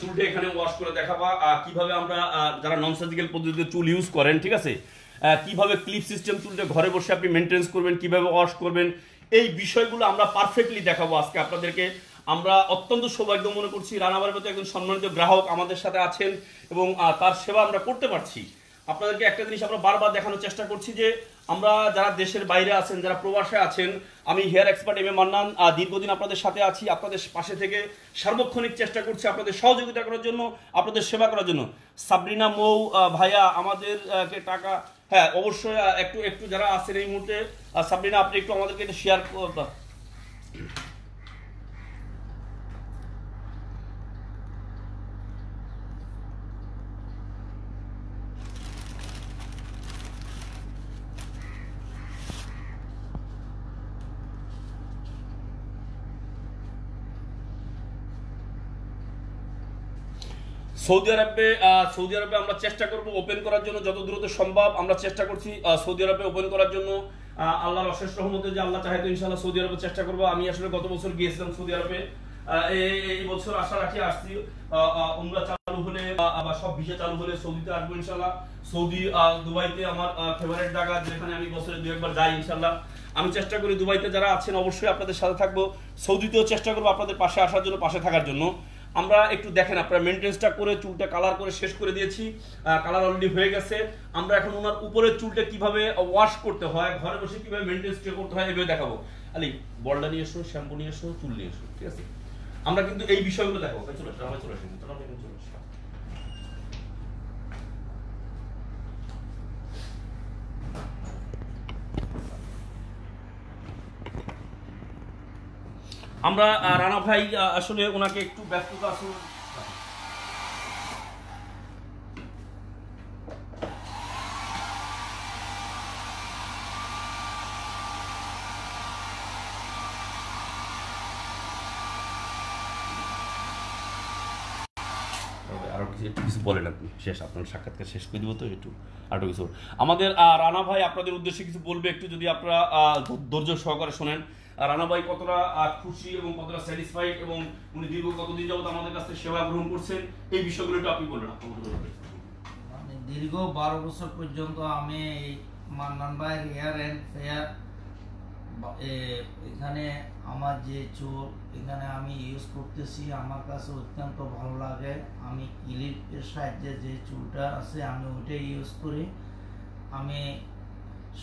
চুলটা এখানে ওয়াশ করে দেখাবা কিভাবে আমরা যারা নন সার্জিক্যাল পদ্ধতিতে চুল ইউজ করেন, ঠিক আছে, কিভাবে ক্লিপ সিস্টেম চুলটা ঘরে বসে আপনি মেনটেন্স করবেন, কিভাবে ওয়াশ করবেন, এই বিষয়গুলো আমরা পারফেক্টলি দেখাবো আজকে আপনাদেরকে। আমরা অত্যন্ত সৌভাগ্য মনে করছি রানাবার মতো একজন সম্মানিত গ্রাহক আমাদের সাথে আছেন এবং তার সেবা আমরা করতে পারছি। আপনাদেরকে একটা জিনিস আমরা বারবার দেখানোর চেষ্টা করছি যে আমরা যারা দেশের বাইরে আছেন, যারা প্রবাসে আছেন, আমি hair expert M A Mannan দীর্ঘদিন আপনাদের সাথে আছি, আপনাদের পাশে থেকে সার্বক্ষণিক চেষ্টা করছি আপনাদের সহযোগিতা করার জন্য, আপনাদের সেবা করার জন্য। সাবরিনা মৌ ভাইয়া আমাদের টাকা, হ্যাঁ অবশ্যই একটু একটু যারা আছেন এই মুহূর্তে, সাবরিনা আপনি একটু আমাদেরকে শেয়ার। সৌদি আরবে আমরা চেষ্টা করব ওপেন করার জন্য, যত দ্রুত সম্ভব আমরা চেষ্টা করছি সৌদি আরবে ওপেন করার জন্য। আল্লাহর অশেষ রহমতে যে আল্লাহ চাহে তো ইনশাআল্লাহ সৌদি আরবে চেষ্টা করব। আমি আসলে গত বছর গিয়েছিলাম সৌদি আরবে, এই বছর আশা রাখি আসছি। উমরা চালু হলে আবার সব ভিসা চালু হলে সৌদিতে আসবো ইনশাআল্লাহ। সৌদি দুবাইতে আমার ফেভারিট জায়গা, যেখানে আমি বছরে 2-1 বার যাই ইনশাআল্লাহ। আমি চেষ্টা করি দুবাইতে যারা আছেন অবশ্যই আপনাদের সাথে থাকবো, সৌদিতেও চেষ্টা করবো আপনাদের পাশে আসার জন্য, পাশে থাকার জন্য। আমরা একটু দেখেন, আপনারা মেনটেন্সটা করে চুলটা কালার করে শেষ করে দিয়েছি, কালার অলরেডি হয়ে গেছে। আমরা এখন ওনার উপরের চুলটা কিভাবে ওয়াশ করতে হয়, ঘরে বসে কিভাবে মেনটেন্সটা করতে হয় এভাবে দেখাবো। আলি বলটা নিয়ে এসো, শ্যাম্পু নিয়ে এসো, চুল নিয়ে এসো, ঠিক আছে? আমরা কিন্তু এই বিষয়গুলো দেখাবো। চলে আসো, চলে আসো, চলে আসো। আমরা রানা ভাই আসলে ওনাকে একটু ব্যস্ততা আছে। একটু কিছু বলেন আপনি, শেষ আপনার সাক্ষাৎকার শেষ করে দিব তো একটু আরো কিছু আমাদের রানা ভাই আপনাদের উদ্দেশ্যে কিছু বলবে, একটু যদি আপনারা ধৈর্য সহকারে শোনেন। রানা ভাই কতটা খুশি এবং কতটা স্যাটিসফাইড এবং উনি দীর্ঘ কতদিন যাবত আমাদের কাছ থেকে সেবা গ্রহণ করছেন, এই বিষয়গুলো একটু আপনি বলবেন। মানে দীর্ঘ 12 বছর পর্যন্ত আমি এই মান্নান ভাইয়ের হেয়ার অ্যান্ড ফেয়ার এখানে আমার যে চুল এখানে আমি ইউজ করতেছি, আমার কাছে অত্যন্ত ভালো লাগে। আমি ক্লিপের সাহায্যে যে চুলটা আছে আমি ওইটাই ইউজ করি। আমি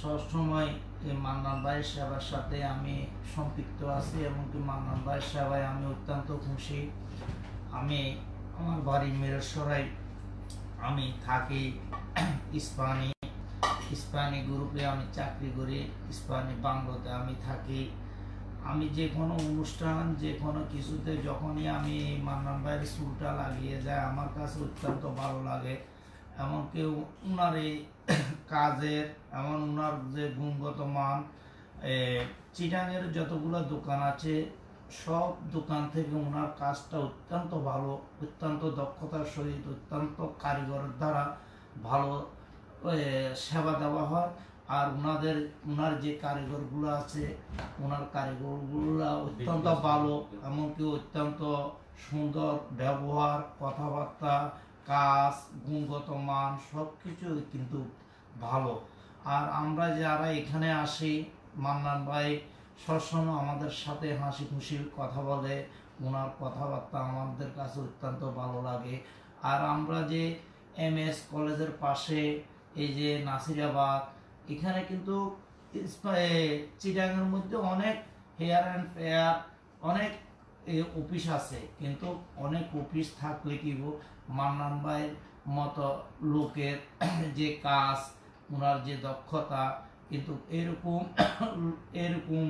সবসময় এই মান্নান ভাইয়ের সেবার সাথে আমি সম্পৃক্ত আছি, এমনকি মান্নান ভাইয়ের সেবায় আমি অত্যন্ত খুশি। আমি আমার বাড়ি মিরসরাই, আমি থাকি ইস্পানি গ্রুপে আমি চাকরি করি, ইস্পানি বাংলোতে আমি থাকি। আমি যে কোনো অনুষ্ঠান যে কোনো কিছুতে যখনই আমি মান্নান ভাইয়ের চুলটা লাগিয়ে যায় আমার কাছে অত্যন্ত ভালো লাগে। এমনকি উনার এই কাজের উনার যে গুণগত মান, চিটাঙের যতগুলো দোকান আছে সব দোকান থেকে ওনার কাজটা অত্যন্ত ভালো, অত্যন্ত দক্ষতার সহিত, অত্যন্ত কারিগরের দ্বারা ভালো সেবা দেওয়া হয়। আর ওনার যে কারিগরগুলো আছে ওনার কারিগরগুলো অত্যন্ত ভালো, এমনকি অত্যন্ত সুন্দর ব্যবহার, কথাবার্তা, কাজ, গুণগত মান সব কিছু কিন্তু ভালো। আর আমরা যারা এখানে আসি মান্নান ভাই সবসময় আমাদের সাথে হাসি খুশি কথা বলে, ওনার কথাবার্তা আমাদের কাছে অত্যন্ত ভালো লাগে। আর আমরা যে MS কলেজের পাশে এই যে নাসিরাবাদ, এখানে কিন্তু চিটাগাংয়ের মধ্যে অনেক হেয়ার অ্যান্ড ফেয়ার অনেক অফিস আছে, কিন্তু অনেক অফিস থাকলে কি মান্নান ভাইয়ের মতো লোকের যে কাজ, ওনার যে দক্ষতা, কিন্তু এরকম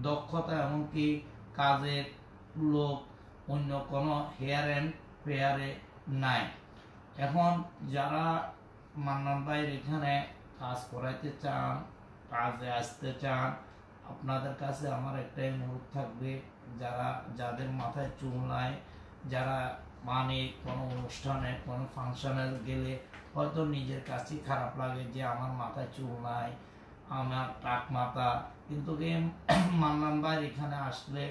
দক্ষতা এমনকি কাজের লোক অন্য কোনো হেয়ার অ্যান্ড ফেয়ারে নাই। এখন যারা মান্নান ভাইয়ের এখানে কাজ করাইতে চান, কাজে আসতে চান, আপনাদের কাছে আমার একটাই অনুরোধ থাকবে, যাদের মাথায় চুল নাই, যারা মানে কোনো অনুষ্ঠানে কোনো ফাংশনে গেলে হয়তো নিজের কাছেই খারাপ লাগে যে আমার মাথায় চুল নাই, আমার টাক মাথা, কিন্তু মান্নান ভাইয়ের এখানে আসলে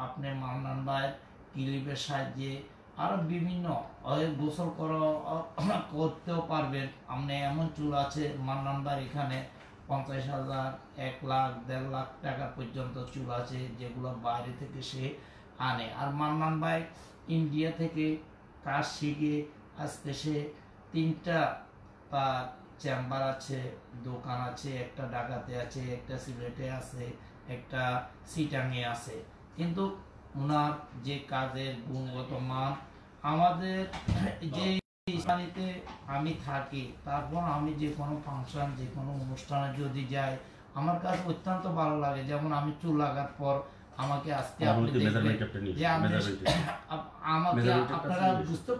আপনি মান্নান ভাইয়ের ক্লিপের সাহায্যে আরো বিভিন্ন গোসল করতেও পারবেন। আপনি এমন চুল আছে মান্নান ভাইয়ের এখানে 50,000, 1 লাখ, 1.5 লাখ টাকা পর্যন্ত চুল আছে যেগুলো বাইরে থেকে সে আনে। আর মান্নান ভাই ইন্ডিয়া থেকে কাজ শিখে আজকে সে 3টা তার চেম্বার আছে, দোকান আছে, একটা ঢাকাতে আছে, একটা সিলেটে আছে, একটা চিটাঙে আছে। কিন্তু ওনার যে কাজের গুণগত মান, আমাদের যে ইসলামিতে আমি থাকি, তারপর আমি যে কোনো ফাংশন যে কোনো অনুষ্ঠানে যদি যাই আমার কাছে অত্যন্ত ভালো লাগে। যেমন আমি চুল লাগার পর আমাকে আজকে আপনি দেখবেন যে আমাকে আপনারা বুঝতে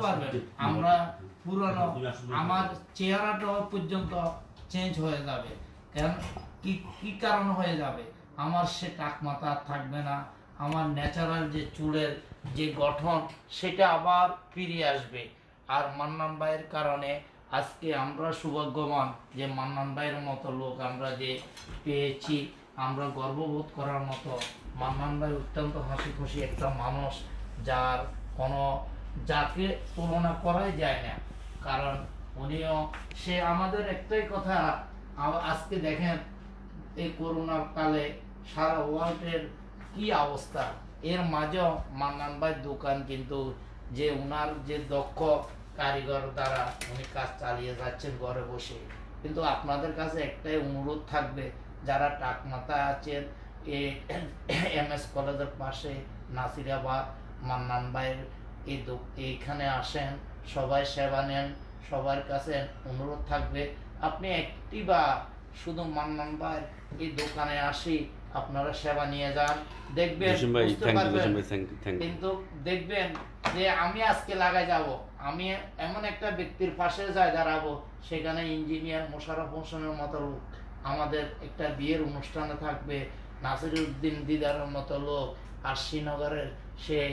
পারবেন আমরা পুরনো আমার চেহারাটাও পর্যন্ত চেঞ্জ হয়ে যাবে। কারণ কি কারণ হয়ে যাবে, আমার সে টাক মাথা থাকবে না, আমার ন্যাচারাল যে চুলের যে গঠন সেটা আবার ফিরে আসবে। আর মান্নান ভাইয়ের কারণে আজকে আমরা সৌভাগ্যবান যে মান্নান ভাইয়ের মতো লোক আমরা যে পেয়েছি, আমরা গর্ববোধ করার মতো। মান্নান ভাই অত্যন্ত হাসি খুশি একটা মানুষ, যাকে তুলনা করাই যায় না। কারণ সে আমাদের একটাই কথা, আজকে দেখেন এই করোনার কালে সারা ওয়ার্ল্ডের কি অবস্থা, এর মাঝেও মান্নান ভাইয়ের দোকান কিন্তু যে উনার যে দক্ষ কারিগর দ্বারা উনি কাজ চালিয়ে যাচ্ছেন ঘরে বসে। কিন্তু আপনাদের কাছে একটাই অনুরোধ থাকবে, যারা টাকমাথা আছেন MS কলেজের পাশে নাসিরাবাদ, মান্নান ভাইয়ের এইখানে আসেন, সবাই সেবা নেন। সবার কাছে অনুরোধ থাকবে আপনি একটি বা শুধু মান্নান ভাইয়ের এই দোকানে আসি আপনারা সেবা নিয়ে যান, দেখবেন কিন্তু দেখবেন যে আমি আজকে লাগাই যাব, আমি এমন একটা ব্যক্তির পাশে যাই দাঁড়াবো, সেখানে ইঞ্জিনিয়ার মোশাররফ হোসেনের মতো লোক, আমাদের একটা বিয়ের অনুষ্ঠানে থাকবে নাসিরউদ্দিন দিদারের মতো লোক, আর শ্রীনগরের সেই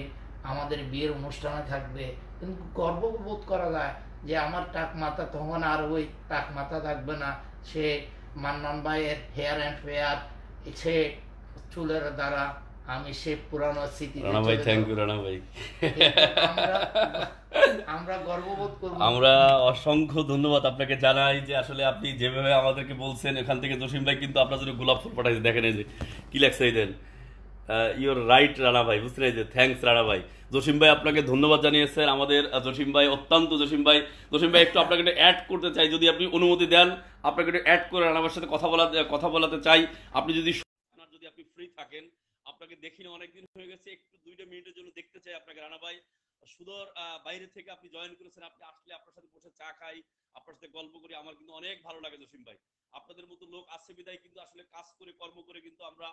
আমাদের বিয়ের অনুষ্ঠানে থাকবে কিন্তু গর্ববোধ করা যায় যে আমার টাক মাথা তখন আর ওই টাক মাথা থাকবে না, সে মান্নান ভাইয়ের হেয়ার অ্যান্ড ফেয়ার, সে চুলের দ্বারা আমি সে পুরানো স্মৃতি রানা ভাই, থ্যাংক ইউ রানা ভাই। আমরা আমরা গর্ববোধ করব। আমরা অসংখ্য ধন্যবাদ আপনাকে জানাই যে আসলে আপনি যেভাবে আমাদেরকে বলছেন, এখান থেকে জসিম ভাই কিন্তু আপনার জন্য গোলাপ ফুল পাঠাইছে, দেখেন এই যে কি লেখছে এই দেন, ইউর রাইট রানা ভাই, বুঝতে পেরেছি, থ্যাঙ্কস রানা ভাই। জসিম ভাই আপনাকে ধন্যবাদ জানিয়েছেন আমাদের জসিম ভাই, অত্যন্ত জসিম ভাই। জসিম ভাই একটু আপনাকে একটু অ্যাড করতে চাই, যদি আপনি অনুমতি দেন, আপনাকে একটু অ্যাড করে রানা ভাইয়ের সাথে কথা বলাতে চাই। আপনি যদি আপনি ফ্রি থাকেন, আপনাকে দেখি না অনেকদিন হয়ে গেছে, একটু 2 মিনিটের জন্য দেখতে চাই আপনাকে রানা ভাই। সুদূর বাইরে থেকে আপনি জয়েন করেছেন, আপনি আসলে আপনার সাথে বসে চা খাই, আপনার সাথে গল্প করি, আমার কিন্তু অনেক ভালো লাগে জসিম ভাই। আপনাদের মতো লোক আছে বিদায় কিন্তু আসলে কাজ করে কর্ম করে কিন্তু আমরা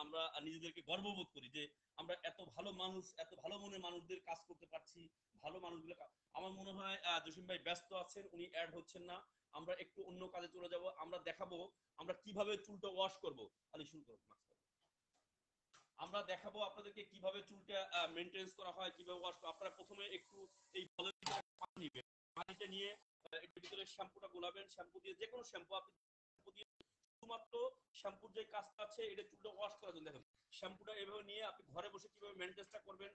আমরা নিজেদেরকে গর্ববোধ করি যে আমরা এত ভালো মানুষ, এত ভালো মনের মানুষদের কাজ করতে পারছি, ভালো মানুষগুলো। আমার মনে হয় জসিম ভাই ব্যস্ত আছেন, উনি অ্যাড হচ্ছেন না। আমরা একটু অন্য কাজে চলে যাব, আমরা দেখাবো আমরা কিভাবে চুলটা ওয়াশ করবো। আলি শুরু করবো, আমরা দেখাবো আপনাদেরকে কিভাবে চুলটা মেইনটেইন করা হয়, কিভাবে ওয়াশ। আপনারা প্রথমে একটু এই পানি নেবেন, পানিটা নিয়ে এটার ভিতরে শ্যাম্পুটা গোলাবেন, শ্যাম্পু দিয়ে, যে কোনো শ্যাম্পু আপনি দিয়ে, শুধুমাত্র শ্যাম্পুর যে কাজটা আছে এটা চুলটা ওয়াশ করার জন্য। দেখেন শ্যাম্পুটা এভাবে নিয়ে আপনি ঘরে বসে কিভাবে মেইনটেইনটা করবেন,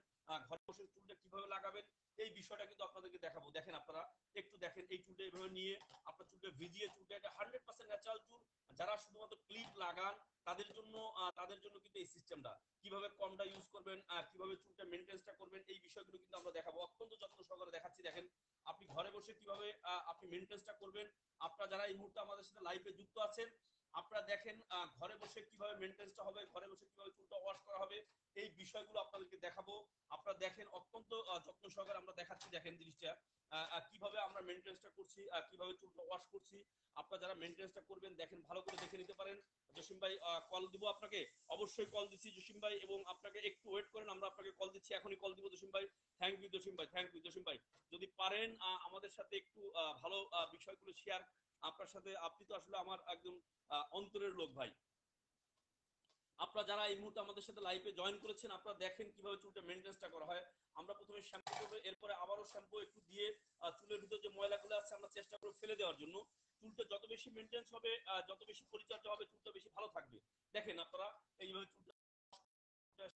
ঘরে বসে চুলটা কিভাবে লাগাবেন, এই বিষয়টা কিন্তু আপনাদেরকে দেখাবো। দেখেন আপনারা একটু দেখেন, এই চুলটা এভাবে নিয়ে আপনার চুলটা ভিজিয়ে, চুলটা এটা 100% ন্যাচারাল চুল। যারা শুধুমাত্র ক্লিপ লাগান তাদের জন্য কিন্তু এই সিস্টেমটা কিভাবে কমটা ইউজ করবেন, কিভাবে চুলটা মেইনটেইনটা করবেন, এই বিষয়গুলো কিন্তু আমরা দেখাবো, অত্যন্ত যত্ন সহকারে দেখাচ্ছি। দেখেন আপনি ঘরে বসে কিভাবে আপনি মেইনটেইনটা করবেন। আপনারা যারা এই মুহূর্তে আমাদের সাথে লাইভে যুক্ত আছেন, আপনারা দেখেন ঘরে বসে কিভাবে মেইনটেইনটা হবে, ঘরে বসে কিভাবে চুলটা ওয়াশ করা হবে, এই বিষয়গুলো আপনাদেরকে দেখাবো। আপনারা দেখেন অত্যন্ত যত্ন সহকারে আমরা দেখাচ্ছি। দেখেন জিনিসটা কিভাবে আমরা মেইনটেইনটা করছি, কিভাবে চুলটা ওয়াশ করছি। আপনারা যারা মেইনটেইনটা করবেন দেখেন, ভালো করে দেখে নিতে পারেন। জসিম ভাই কল দিব আপনাকে, অবশ্যই কল দিচ্ছি জসিম ভাই, এবং আপনাকে একটু ওয়েট করেন, আমরা আপনাকে কল দিচ্ছি, এখনই কল দিব জসিম ভাই। থ্যাংক ইউ জসিম ভাই, থ্যাংক ইউ জসিম ভাই। যদি পারেন আমাদের সাথে একটু ভালো বিষয়গুলো শেয়ার আপনার সাথে, আপনি তো আসলে আমার একদম অন্তরের লোক ভাই। আপনারা যারা এই মুহূর্তে আমাদের সাথে লাইভে জয়েন করেছেন, আপনারা দেখেন কিভাবে চুলটা মেইনটেইনটা করা হয়। আমরা প্রথমে শ্যাম্পু করব, এরপরে আবারও শ্যাম্পু একটু দিয়ে চুলের ভিতর যে ময়লাগুলো আছে আমরা চেষ্টা করব ফেলে দেওয়ার জন্য। চুলটা যত বেশি মেইনটেইন হবে, যত বেশি পরিচর্যা হবে, চুলটা বেশি ভালো থাকবে। দেখেন আপনারা এইভাবে চুলটা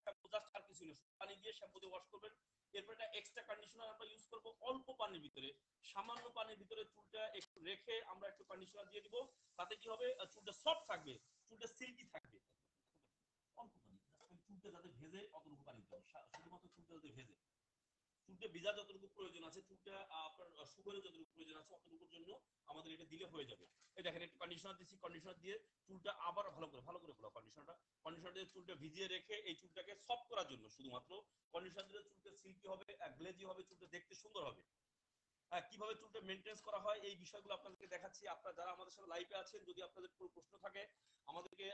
শ্যাম্পু জাস্ট আর কিছু না, পানি দিয়ে শ্যাম্পু দিয়ে ওয়াশ করবেন। এরপর একটা এক্সট্রা কন্ডিশনার আমরা ইউজ করব, অল্প পানির ভিতরে, সামান্য পানির ভিতরে চুলটা একটু রেখে আমরা একটু কন্ডিশনার দিয়ে দিব। তাতে কি হবে, চুলটা সফট থাকবে, চুলটা সিল্কি থাকবে। অল্প পানি, চুলটা যাতে ভেজে অতটুকু পানি দিতে হবে, শুধুমাত্র চুলটা যাতে ভেজে, চুলটা ভিজা যতটুকু প্রয়োজন আছে, চুলটা আপনার শুকানোর যতটুকু প্রয়োজন আছে অতটুকুর জন্য আমাদের এটা দিলে হয়ে যাবে। এই দেখেন একটু কন্ডিশনার দিচ্ছি, কন্ডিশনার দিয়ে চুলটা আবার ভালো করে খোলা, কন্ডিশনার দিয়ে চুলটা ভিজিয়ে রেখে এই চুলটাকে সফট করার জন্য, শুধুমাত্র কন্ডিশনার দিলে চুলটা সিল্কি হবে, গ্লেজি হবে, চুলটা দেখতে সুন্দর হবে। কিভাবে চুলটা মেইনটেইন করা হয় এই বিষয়গুলো আপনাদেরকে দেখাচ্ছি। আপনারা যারা আমাদের সাথে লাইভে আছেন, যদি আপনাদের কোনো প্রশ্ন থাকে আমাদেরকে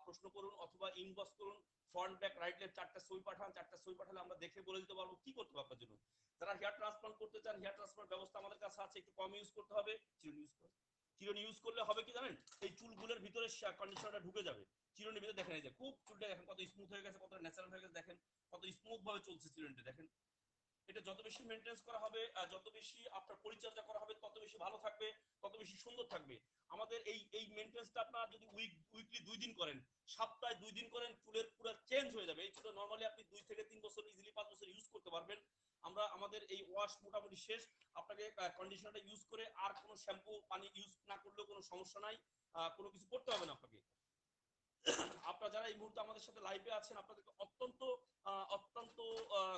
প্রশ্ন করুন, অথবা ইনবক্স করুন, ফ্রন্ট ব্যাক রাইট লেফট 4টা ছবি পাঠান, 4টা ছবি পাঠালে আমরা দেখে বলে দিতে পারবো কি করতে হবে আপনার জন্য। যারা হেয়ার ট্রান্সপ্লান্ট করতে চান, হেয়ার ট্রান্সপ্লান্ট ব্যবস্থা আমাদের কাছে আছে, একটু কম ইউজ করতে হবে, চিরুনি ইউজ করলে হবে কি জানেন, এই চুলগুলোর ভিতরে কন্ডিশনারটা ঢুকে যাবে। চিরুনির ভিতরে দেখেন এই যে খুব চুলটা দেখেন কত স্মুথ হয়ে গেছে, কত ন্যাচারাল হয়ে গেছে, দেখেন কত স্মুথ ভাবে চলছে চিরুনিটা। দেখেন এটা যত বেশি মেইনটেইন করা হবে, যত বেশি আপনার পরিচর্যা করা হবে, তত বেশি ভালো থাকবে, তত বেশি সুন্দর থাকবে। আমাদের এই মেইনটেইনটা আপনারা যদি উইকলি 2 দিন করেন, সপ্তাহে 2 দিন করেন, চুলের পুরো চেঞ্জ হয়ে যাবে। এই চুল নরমালি আপনি 2 থেকে 3 বছর, ইজিলি 5 বছর ইউজ করতে পারবেন। আমরা আমাদের এই ওয়াশ মোটামুটি শেষ। আপনাকে কন্ডিশনারটা ইউজ করে আর কোনো শ্যাম্পু পানি ইউজ না করলেও কোনো সমস্যা নাই, কোনো কিছু করতে হবে না আপনাকে। আপনারা যারা এই মুহূর্তে আমাদের সাথে লাইভে আছেন, আপনাদেরকে অত্যন্ত অত্যন্ত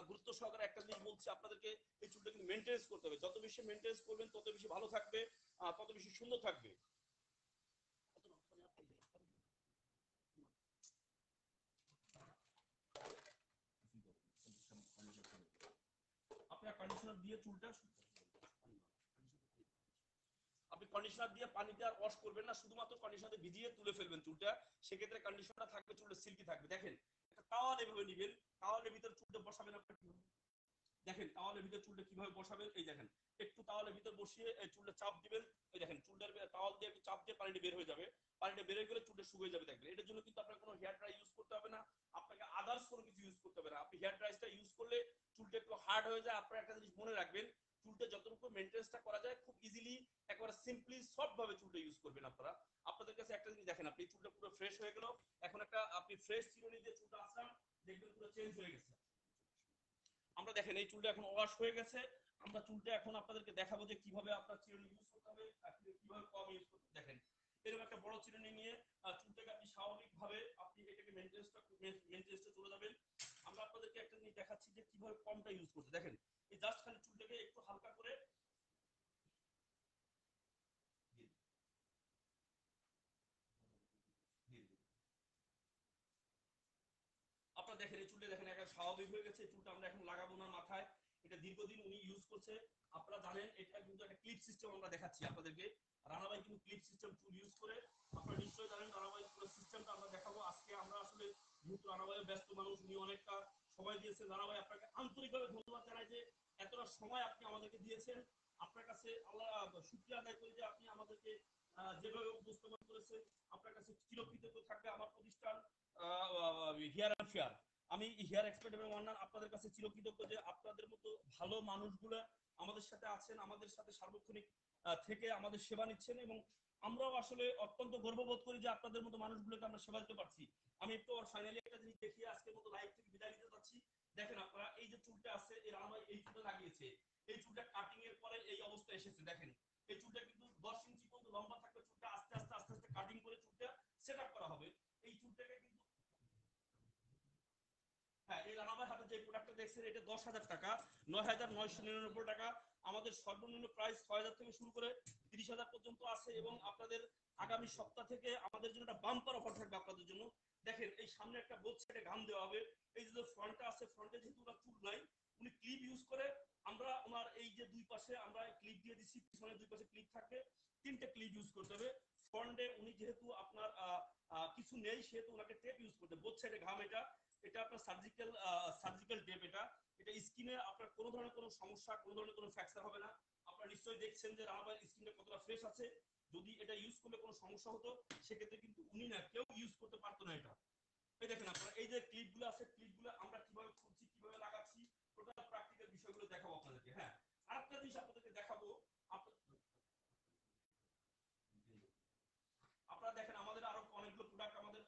গুরুত্ব সহকারে একটা জিনিস বলছি, আপনাদেরকে এই চুলটা কিন্তু মেইনটেইন করতে হবে। যত বেশি মেইনটেইন করবেন তত বেশি ভালো থাকবে, তত বেশি সুন্দর থাকবে। আপনার কন্ডিশনার দিয়ে চুলটা, আপনি কন্ডিশনার দিয়ে পানিতে আর ওয়াশ করবেন না, শুধুমাত্র কন্ডিশনারে ভিজিয়ে তুলে ফেলবেন চুলটা, সেক্ষেত্রে কন্ডিশনারটা থাকবে, চুলটা সিল্কি থাকবে। দেখেন একটা টাওয়াল এভাবে নেবেন, টাওয়ালের ভিতর চুলটা বসাবেন আপনার কিভাবে, দেখেন টাওয়ালের ভিতর চুলটা কিভাবে বসাবেন, এই দেখেন একটু টাওয়ালের ভিতর বসিয়ে এই চুলটা চাপ দিবেন, এই দেখেন চুলটার টাওয়াল দিয়ে একটু চাপ দিয়ে পানিটা বের হয়ে যাবে, পানিটা বের হয়ে গেলে চুলটা শুকিয়ে যাবে। দেখবেন এটার জন্য কিন্তু আপনার কোনো হেয়ার ড্রাই ইউজ করতে হবে না, আপনাকে আদার্স কোনো কিছু ইউজ করতে হবে না। আপনি হেয়ার ড্রায়ারটা ইউজ করলে চুলটা একটু হার্ড হয়ে যায়। আপনারা একটা জিনিস মনে রাখবেন, চুলটা যতটুকু মেইনটেনেন্সটা করা যায় খুব ইজিলি একবার সিম্পলি সফট ভাবে চুলটা ইউজ করবেন আপনারা। আপনাদের কাছে একটা জিনিস দেখেন, আপনি চুলটা পুরো ফ্রেশ হয়ে গেল, এখন একটা আপনি ফ্রেশ চিরুনি দিয়ে চুলটা আসলাম, দেখবেন পুরো চেঞ্জ হয়ে গেছে। আমরা দেখেন এই চুলটা এখন ওয়াশ হয়ে গেছে। আমরা চুলটা এখন আপনাদেরকে দেখাবো যে কিভাবে আপনার চিরুনি ইউজ করতে হবে আর কিভাবে কম ইউজ করতে। দেখেন এরকম একটা বড় চিরুনি নিয়ে চুলটাকে আপনি স্বাভাবিকভাবে আপনি এটাকে মেইনটেনেন্সটা চলে যাবেন। আমরা আপনাদেরকে একটা জিনিস দেখাচ্ছি যে কিভাবে কমটা ইউজ করতে। দেখেন এই জাস্ট খালি চুলটাকে একটু হালকা করে আপনারা দেখেন এই চুলটা দেখেন একটা স্বাভাবিক হয়ে গেছে। এই চুলটা আমরা এখন লাগাবো না মাথায়, এটা দীর্ঘদিন উনি ইউজ করছে। আপনারা জানেন এটা কিন্তু একটা ক্লিপ সিস্টেম আমরা দেখাচ্ছি আপনাদেরকে। রানা ভাই কিন্তু ক্লিপ সিস্টেম চুল ইউজ করে, আপনারা নিশ্চয়ই জানেন রানা ভাই পুরো সিস্টেমটা আমরা দেখাবো আজকে। আমরা আসলে যেহেতু রানা ভাই ব্যস্ত মানুষ, উনি অনেকটা সময় দিয়েছেন। রানা ভাই আপনাকে আন্তরিকভাবে ধন্যবাদ জানাই যে এতটা সময় আপনি আমাদেরকে দিয়েছেন। আপনার কাছে আল্লাহ শুকরিয়া আদায় করি যে আপনি আমাদেরকে যেভাবে উপস্থাপন করেছেন। আপনার কাছে চিরকৃতজ্ঞ থাকবে আমার প্রতিষ্ঠান হিয়ার অ্যান্ড ফেয়ার। আমি হেয়ার এক্সপার্ট এবং অন্যান্য আপনাদের কাছে চিরকৃতজ্ঞ যে আপনাদের মতো ভালো মানুষগুলো আমাদের সাথে আছেন, আমাদের সাথে সার্বক্ষণিক থেকে আমাদের সেবা নিচ্ছেন, এবং আমরাও আসলে অত্যন্ত গর্ববোধ করি যে আপনাদের মতো মানুষগুলোকে আমরা সেবা দিতে পারছি। আমি একটু ফাইনালি একটা জিনিস দেখিয়ে আজকের মতো লাইভ থেকে বিদায় নিতে যাচ্ছি। দেখেন আপনারা এই যে চুলটা আছে, এই রানা ভাই এই চুলটা লাগিয়েছে, এই চুলটা কাটিং এর পরে এই অবস্থা এসেছে। দেখেন এই চুলটা কিন্তু 10 ইঞ্চি পর্যন্ত লম্বা থাকবে, চুলটা আস্তে আস্তে আস্তে আস্তে কাটিং করে চুলটা সেট আপ করা হবে। এই চুলটাকে কিন্তু হ্যাঁ, এই রানাভাই হাতে যে প্রোডাক্টটা দেখছেন এটা 10,000 টাকা, 9,999 টাকা। আমাদের সর্বনিম্ন প্রাইস 6,000 থেকে শুরু করে 30,000 পর্যন্ত আছে, এবং আপনাদের আগামী সপ্তাহ থেকে আমাদের জন্য একটা বাম্পার অফার থাকবে আপনাদের জন্য। দেখেন এই সামনে একটা বোথ সাইডে ঘাম দেওয়া হবে। এই যে ফ্রন্টটা আছে, ফ্রন্টে যেহেতু ওনার চুল নাই, উনি ক্লিপ ইউজ করে আমরা ওনার এই যে দুই পাশে আমরা ক্লিপ দিয়ে দিচ্ছি, পিছনে দুই পাশে ক্লিপ থাকবে, 3টে ক্লিপ ইউজ করতে হবে। ফ্রন্টে উনি যেহেতু আপনার কিছু নেই সেহেতু ওনাকে টেপ ইউজ করতে, বোথ সাইডে ঘাম। এটা আপনার সার্জিক্যাল টেপ। এটা স্কিনে আপনার কোনো ধরনের কোনো সমস্যা, কোনো ধরনের কোনো ফ্র্যাকচার হবে না। আপনারা নিশ্চয়ই দেখছেন যে আমার স্কিনটা কতটা ফ্রেশ আছে। যদি এটা ইউজ করলে কোনো সমস্যা হতো সেক্ষেত্রে কিন্তু উনি না, কেউ ইউজ করতে পারতো না এটা। এই দেখেন আপনারা এই যে ক্লিপগুলো আছে, ক্লিপগুলো আমরা কিভাবে খুলছি, কিভাবে লাগাচ্ছি, টোটাল প্র্যাকটিক্যাল বিষয়গুলো দেখাবো আপনাদেরকে। হ্যাঁ, আরেকটা জিনিস আপনাদেরকে দেখাবো। আপনারা দেখেন আমাদের আরো অনেকগুলো প্রোডাক্ট আমাদের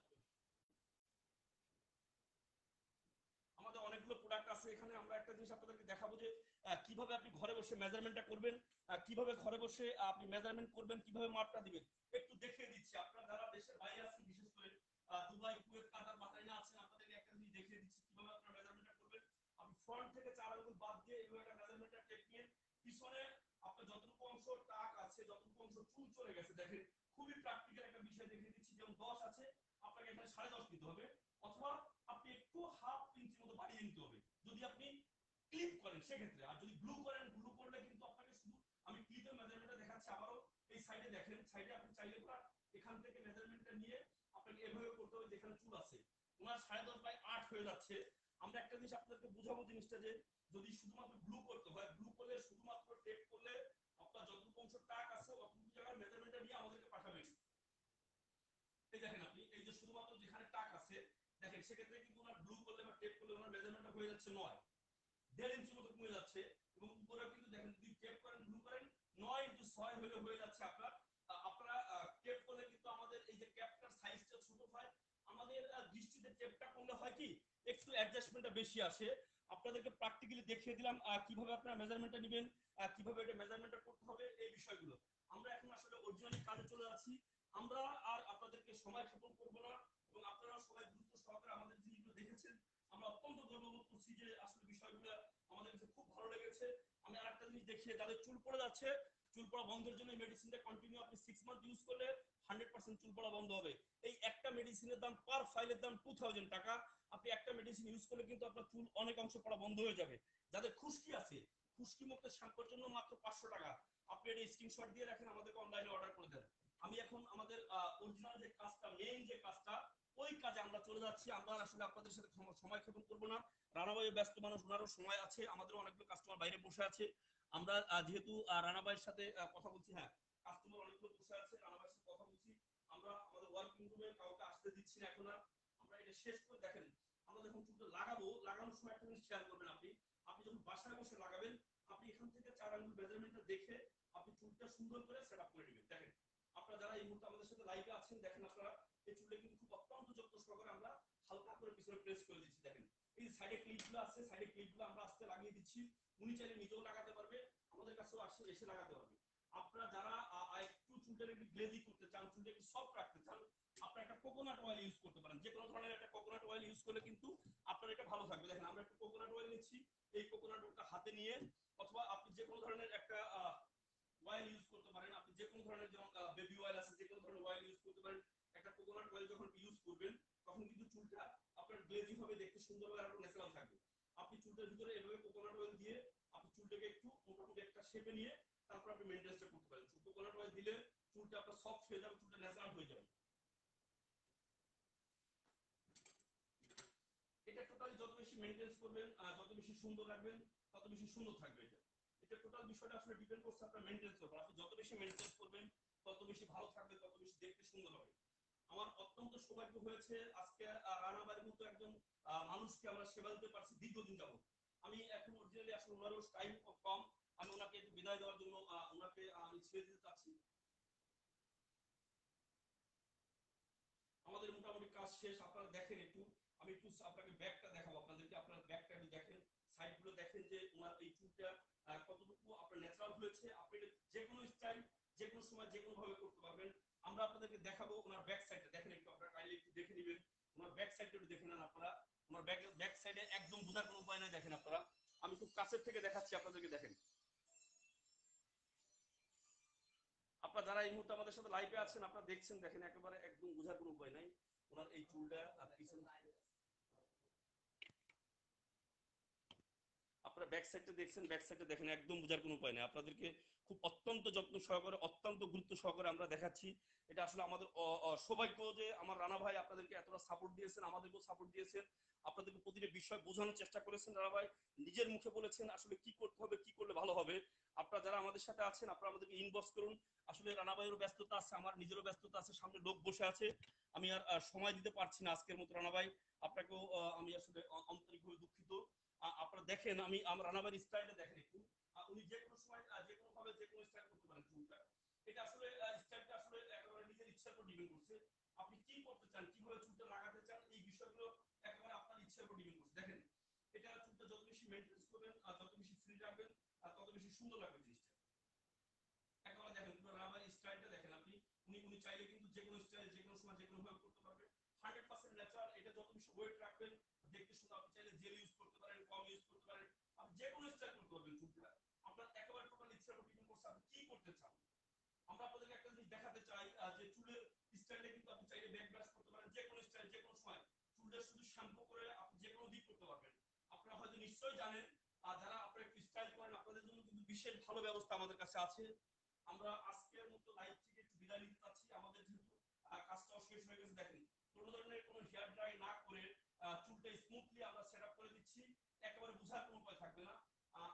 অনেকগুলো প্রোডাক্ট আছে এখানে। আমরা একটা জিনিস আপনাদেরকে দেখাবো যে কিভাবে আপনি ঘরে বসে মেজারমেন্টটা করবেন, কিভাবে ঘরে বসে আপনি মেজারমেন্ট করবেন, কিভাবে মাপটা দিবেন একটু দেখিয়ে দিচ্ছি। আপনারা যারা দেশের বাইরে আছেন, বিশেষ করে দুবাই, কুয়েত, কাতার, বাহরাইনে আছেন, আপনাদেরকে একটা জিনিস দেখিয়ে দিচ্ছি কিভাবে আপনারা মেজারমেন্টটা করবেন। আপনি ফ্রন্ট থেকে 4 আঙ্গুল বাদ দিয়ে এইভাবে একটা মেজারমেন্টটা টেপ নিয়ে পিছনে আপনার যতটুকু অংশ টাক আছে, যতটুকু অংশ চুল চলে গেছে, দেখেন খুবই প্র্যাকটিক্যাল একটা বিষয় দেখিয়ে দিচ্ছি। যেমন 10 আছে, আপনাকে এখানে 10.5 নিতে হবে, অথবা আপনি একটু হাফ ইঞ্চি মতো বাড়িয়ে নিতে হবে যদি আপনি ক্লিপ করেন সেক্ষেত্রে। আর যদি গ্লু করেন, গ্লু করলে কিন্তু আপনাকে শুধু আমি ক্লিপের মেজারমেন্টটা দেখাচ্ছি আবারও। এই সাইডে দেখেন, সাইডে আপনি চাইলে পুরো এখান থেকে মেজারমেন্টটা নিয়ে আপনাকে এভাবে করতে হবে যেখানে চুল আছে। ওনার 10.5/8 হয়ে যাচ্ছে। আমরা একটা জিনিস আপনাদেরকে বুঝাবো জিনিসটা যে যদি শুধুমাত্র গ্লু করতে হয়, গ্লু করলে শুধুমাত্র টেপ করলে আপনার যতটুকু অংশ টাক আছে অতটুকু জায়গার মেজারমেন্টটা নিয়ে আমাদেরকে পাঠাবেন। এই দেখেন আপনি এই যে শুধুমাত্র যেখানে টাক আছে দেখেন, সেক্ষেত্রে কিন্তু ওনার ব্লু করলে বা টেপ করলে ওনার মেজারমেন্টটা হয়ে যাচ্ছে 9.5 ইঞ্চি মতো কমে যাচ্ছে। এবং উপরে কিন্তু দেখেন যদি টেপ করেন, ব্লু করেন, 9x6 হয়ে যাচ্ছে আপনার। আপনারা টেপ করলে কিন্তু আমাদের এই যে ক্যাপটার সাইজটা ছোট হয়, আমাদের দৃষ্টিতে টেপটা করলে হয় কি একটু অ্যাডজাস্টমেন্টটা বেশি আসে। আপনাদেরকে প্র্যাকটিক্যালি দেখিয়ে দিলাম কিভাবে আপনারা মেজারমেন্টটা নেবেন, কিভাবে এটা মেজারমেন্টটা করতে হবে, এই বিষয়গুলো। আমরা এখন আসলে অরিজিনালি কাজে চলে যাচ্ছি। আমরা আর আপনাদেরকে সময় ক্ষেপণ করব না, এবং আপনারা সবাই গুরুত্ব সহকারে আমাদের জিনিসগুলো দেখেছেন। আমরা অত্যন্ত গর্ববোধ করছি যে আসলে বিষয়গুলো আমাদের কাছে খুব ভালো লেগেছে। আমি আরেকটা জিনিস দেখিয়ে, যাদের চুল পড়ে যাচ্ছে, চুল পড়া বন্ধের জন্য এই মেডিসিনটা কন্টিনিউ আপনি 6 মান্থ ইউজ করলে 100% চুল পড়া বন্ধ হবে। এই একটা মেডিসিনের দাম পার ফাইলের দাম 2000 টাকা। আপনি একটা মেডিসিন ইউজ করলে কিন্তু আপনার চুল অনেক অংশ পড়া বন্ধ হয়ে যাবে। যাদের খুশকি আছে, খুশকি মুক্ত শ্যাম্পুর জন্য মাত্র 500 টাকা। আপনি এটা স্ক্রিনশট দিয়ে রাখেন, আমাদেরকে অনলাইনে অর্ডার করে দেন। আমি এখন আমাদের অরিজিনাল যে কাজটা, মেইন যে কাজটা, ওই কাজে আমরা চলে যাচ্ছি। আমরা আসলে আপনাদের সাথে সময় ক্ষেপণ করব না। রানাভাই ব্যস্ত মানুষ, ওনারও সময় আছে, আমাদের অনেকগুলো কাস্টমার বাইরে বসে আছে। আমরা যেহেতু রানাভাইয়ের সাথে কথা বলছি, হ্যাঁ কাস্টমার অনেকগুলো বসে আছে, রানাভাইয়ের সাথে কথা বলছি। আমরা আমাদের ওয়ার্কিং রুমে কাউকে আসতে দিচ্ছি না এখন আর। আমরা এটা শেষ করে দেখেন আমরা যখন চুলটা লাগাবো, লাগানোর সময় একটা জিনিস খেয়াল করবেন, আপনি আপনি যখন বাসায় বসে লাগাবেন, আপনি এখান থেকে 4 আঙ্গুল মেজারমেন্টটা দেখে আপনি চুলটা সুন্দর করে সেট আপ করে নেবেন। দেখেন আপনারা যারা এই মুহূর্তে আমাদের সাথে লাইভে আছেন, দেখেন আপনারা এই চুলটা কিন্তু খুব অত্যন্ত যত্ন সহকারে আমরা হালকা করে পিছনে প্রেস করে দিচ্ছি। দেখেন এই সাইডে ক্লিপগুলো আছে, সাইডে ক্লিপগুলো আমরা আস্তে লাগিয়ে দিচ্ছি। উনি চাইলে নিজেও লাগাতে পারবে, আমাদের কাছেও আসে এসে লাগাতে পারবে। আপনারা যারা একটু চুলটা একটু গ্লেজি করতে চান, চুলটা একটু সফট রাখতে চান, আপনারা একটা কোকোনাট অয়েল ইউজ করতে পারেন। যে কোনো ধরনের একটা কোকোনাট অয়েল ইউজ করলে কিন্তু আপনার এটা ভালো থাকবে। দেখেন আমরা একটু কোকোনাট অয়েল নিচ্ছি, এই কোকোনাট অয়েলটা হাতে নিয়ে, অথবা আপনি যে কোনো ধরনের একটা অয়েল ইউজ করতে পারেন। আপনি যে কোনো ধরনের, যেমন বেবি অয়েল আছে, যে কোনো ধরনের অয়েল ইউজ করতে পারেন। একটা কোকোনাট অয়েল যখন ইউজ করবেন তখন কিন্তু চুলটা আপনার গ্লেজি হবে, দেখতে সুন্দর হবে, আর একটু ন্যাচারাল থাকবে। আপনি চুলটার ভিতরে এভাবে কোকোনাট অয়েল দিয়ে আপনি চুলটাকে একটু মোটামুটি একটা শেপে নিয়ে তারপর আপনি মেইনটেনেন্সটা করতে পারেন। কোকোনাট অয়েল দিলে চুলটা আপনার সফট হয়ে যাবে, চুলটা ন্যাচারাল হয়ে যাবে। এটা টোটালি যত বেশি মেইনটেনেন্স করবেন, যত বেশি সুন্দর রাখবেন, তত বেশি সুন্দর থাকবে। এটা টোটাল বিষয়টা আসলে ডিপেন্ড করছে আপনার মেইনটেনেন্সের উপর। আপনি যত বেশি মেইনটেনেন্স করবেন তত বেশি ভালো থাকবে, তত বেশি দেখতে সুন্দর হবে। আমার অত্যন্ত সৌভাগ্য হয়েছে আজকে রানাবাড়ির মতো একজন মানুষকে আমরা সেবা দিতে পারছি দীর্ঘদিন যাবত। আমি এখন অরিজিনালি আসলে ওনারও টাইম কম, আমি ওনাকে একটু বিদায় দেওয়ার জন্য ওনাকে আমি ছেড়ে দিতে চাচ্ছি। আমাদের মোটামুটি কাজ শেষ। আপনারা দেখেন একটু, আমি একটু আপনাকে ব্যাকটা দেখাবো আপনাদেরকে। আপনার ব্যাকটা একটু দেখেন, সাইডগুলো দেখেন যে ওনার এই চুলটা কতটুকু আপনার ন্যাচারাল হয়েছে। আপনি যে কোনো স্টাইল, যে কোনো সময়, যে কোনো ভাবে করতে পারবেন। আমরা আপনাদেরকে দেখাবো ওনার ব্যাক সাইডটা দেখেন একটু, আপনারা কাইন্ডলি একটু দেখে নেবেন। ওনার ব্যাক সাইডটা একটু দেখে নেন আপনারা। ওনার ব্যাক সাইডে একদম বোঝার কোনো উপায় নাই, দেখেন আপনারা। আমি খুব কাছের থেকে দেখাচ্ছি আপনাদেরকে, দেখেন। আপনারা যারা এই মুহূর্তে আমাদের সাথে লাইভে আছেন, আপনারা দেখছেন, দেখেন একেবারে একদম বোঝার কোনো উপায় নাই ওনার এই চুলটা। পিছনে আপনারা ব্যাক সাইডটা দেখছেন, ব্যাক সাইডটা দেখেন, একদম বোঝার কোনো উপায় নেই। আপনাদেরকে খুব অত্যন্ত যত্ন সহকারে, অত্যন্ত গুরুত্ব সহকারে আমরা দেখাচ্ছি। এটা আসলে আমাদের সৌভাগ্য যে আমার রানা ভাই আপনাদেরকে এতটা সাপোর্ট দিয়েছেন, আমাদেরকেও সাপোর্ট দিয়েছেন, আপনাদেরকে প্রতিটি বিষয় বোঝানোর চেষ্টা করেছেন। রানা ভাই নিজের মুখে বলেছেন আসলে কি করতে হবে, কি করলে ভালো হবে। আপনারা যারা আমাদের সাথে আছেন, আপনারা আমাদেরকে ইনবক্স করুন। আসলে রানা ভাইয়েরও ব্যস্ততা আছে, আমার নিজেরও ব্যস্ততা আছে, সামনে লোক বসে আছে, আমি আর সময় দিতে পারছি না আজকের মতো। রানা ভাই আপনাকেও আমি আসলে আন্তরিকভাবে দুঃখিত। আপনারা দেখেন, আমি রানাবাইর স্টাইলে দেখেন একটু, উনি যে কোনো সময় যে কোনো ভাবে যে কোনো স্টাইল করতে পারেন চুলটা। এটা আসলে স্টাইলটা আসলে একেবারে নিজের ইচ্ছার উপর ডিপেন্ড করছে। আপনি কি করতে চান, কিভাবে চুলটা লাগাতে চান, এই বিষয়গুলো একেবারে আপনার ইচ্ছার উপর ডিপেন্ড করছে। দেখেন এটা চুলটা যত বেশি মেইনটেনেন্স করবেন, যত বেশি ফ্রি রাখবেন, তত বেশি সুন্দর লাগবে জিনিসটা। একেবারে দেখেন পুরো রানাবাইর স্টাইলটা দেখেন আপনি। উনি চাইলে কিন্তু যে কোনো স্টাইল, যে কোনো সময়, যে কোনো ভাবে করতে পারবে। 100% ন্যাচারাল। এটা যত বেশি ওয়েট রাখবেন দেখতে সুন্দর। আপনি চাইলে জেল ইউজ করতে পারেন, কম ইউজ করতে পারেন, আপনি যে কোনো স্টাইল করতে পারবেন চুলটা। আপনার একেবারে টোটাল ইচ্ছার উপর ডিপেন্ড করছে আপনি কি করতে চান। আমরা আপনাদেরকে একটা জিনিস দেখাতে চাই যে চুলের স্টাইলে কিন্তু আপনি চাইলে ব্যাক ব্রাশ করতে পারেন, যে কোনো স্টাইল, যে কোনো সময়। চুলটা শুধু শ্যাম্পু করে আপনি যে কোনো দিক করতে পারবেন। আপনারা হয়তো নিশ্চয়ই জানেন, যারা আপনারা একটু স্টাইল করেন আপনাদের জন্য কিন্তু বিশেষ ভালো ব্যবস্থা আমাদের কাছে আছে। আমরা আজকের মতো লাইভ থেকে একটু বিদায় নিতে চাচ্ছি। আমাদের যেহেতু কাজটাও শেষ হয়ে গেছে, দেখেন কোনো ধরনের কোনো হেয়ার ড্রাই না করে চুলটা স্মুথলি আমরা সেটআপ করে দিচ্ছি, একেবারে বোঝার কোনো উপায় থাকবে না।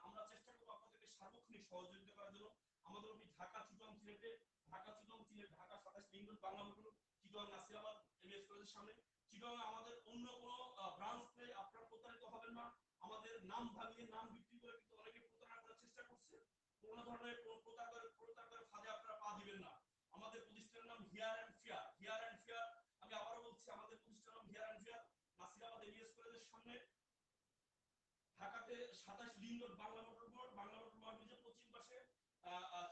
আমরা চেষ্টা করব আপনাদেরকে সার্বক্ষণিক সহযোগিতা করার জন্য। আমাদের অফিস ঢাকা, চিটগাং, সিলেটে। Dhaka, Chittagong, Sylhet, Dhaka 27 link road, Bangla motor, Chittagong, Nasirabad, MS কলেজের সামনে। চিটগাং আমাদের অন্য কোনো ব্রাঞ্চ নেই, আপনারা প্রতারিত হবেন না। আমাদের নাম ভাঙিয়ে, নাম বিক্রি করে কিন্তু অনেকে প্রতারণা করার চেষ্টা করছে। কোনো ধরনের কোনো প্রতারণার ফাঁদে আপনারা পা দিবেন না। আমাদের প্রতিষ্ঠানের নাম Hair and Fair, Hair and Fair. আমি আবারও বলছি, আমাদের প্রতিষ্ঠানের নাম Hair and Fair, Nasirabad MS কলেজের সামনে, ঢাকাতে 27 লিংক রোড, বাংলা মোটর মোড়, বাংলা মোটর মার্কেটের পশ্চিম পাশে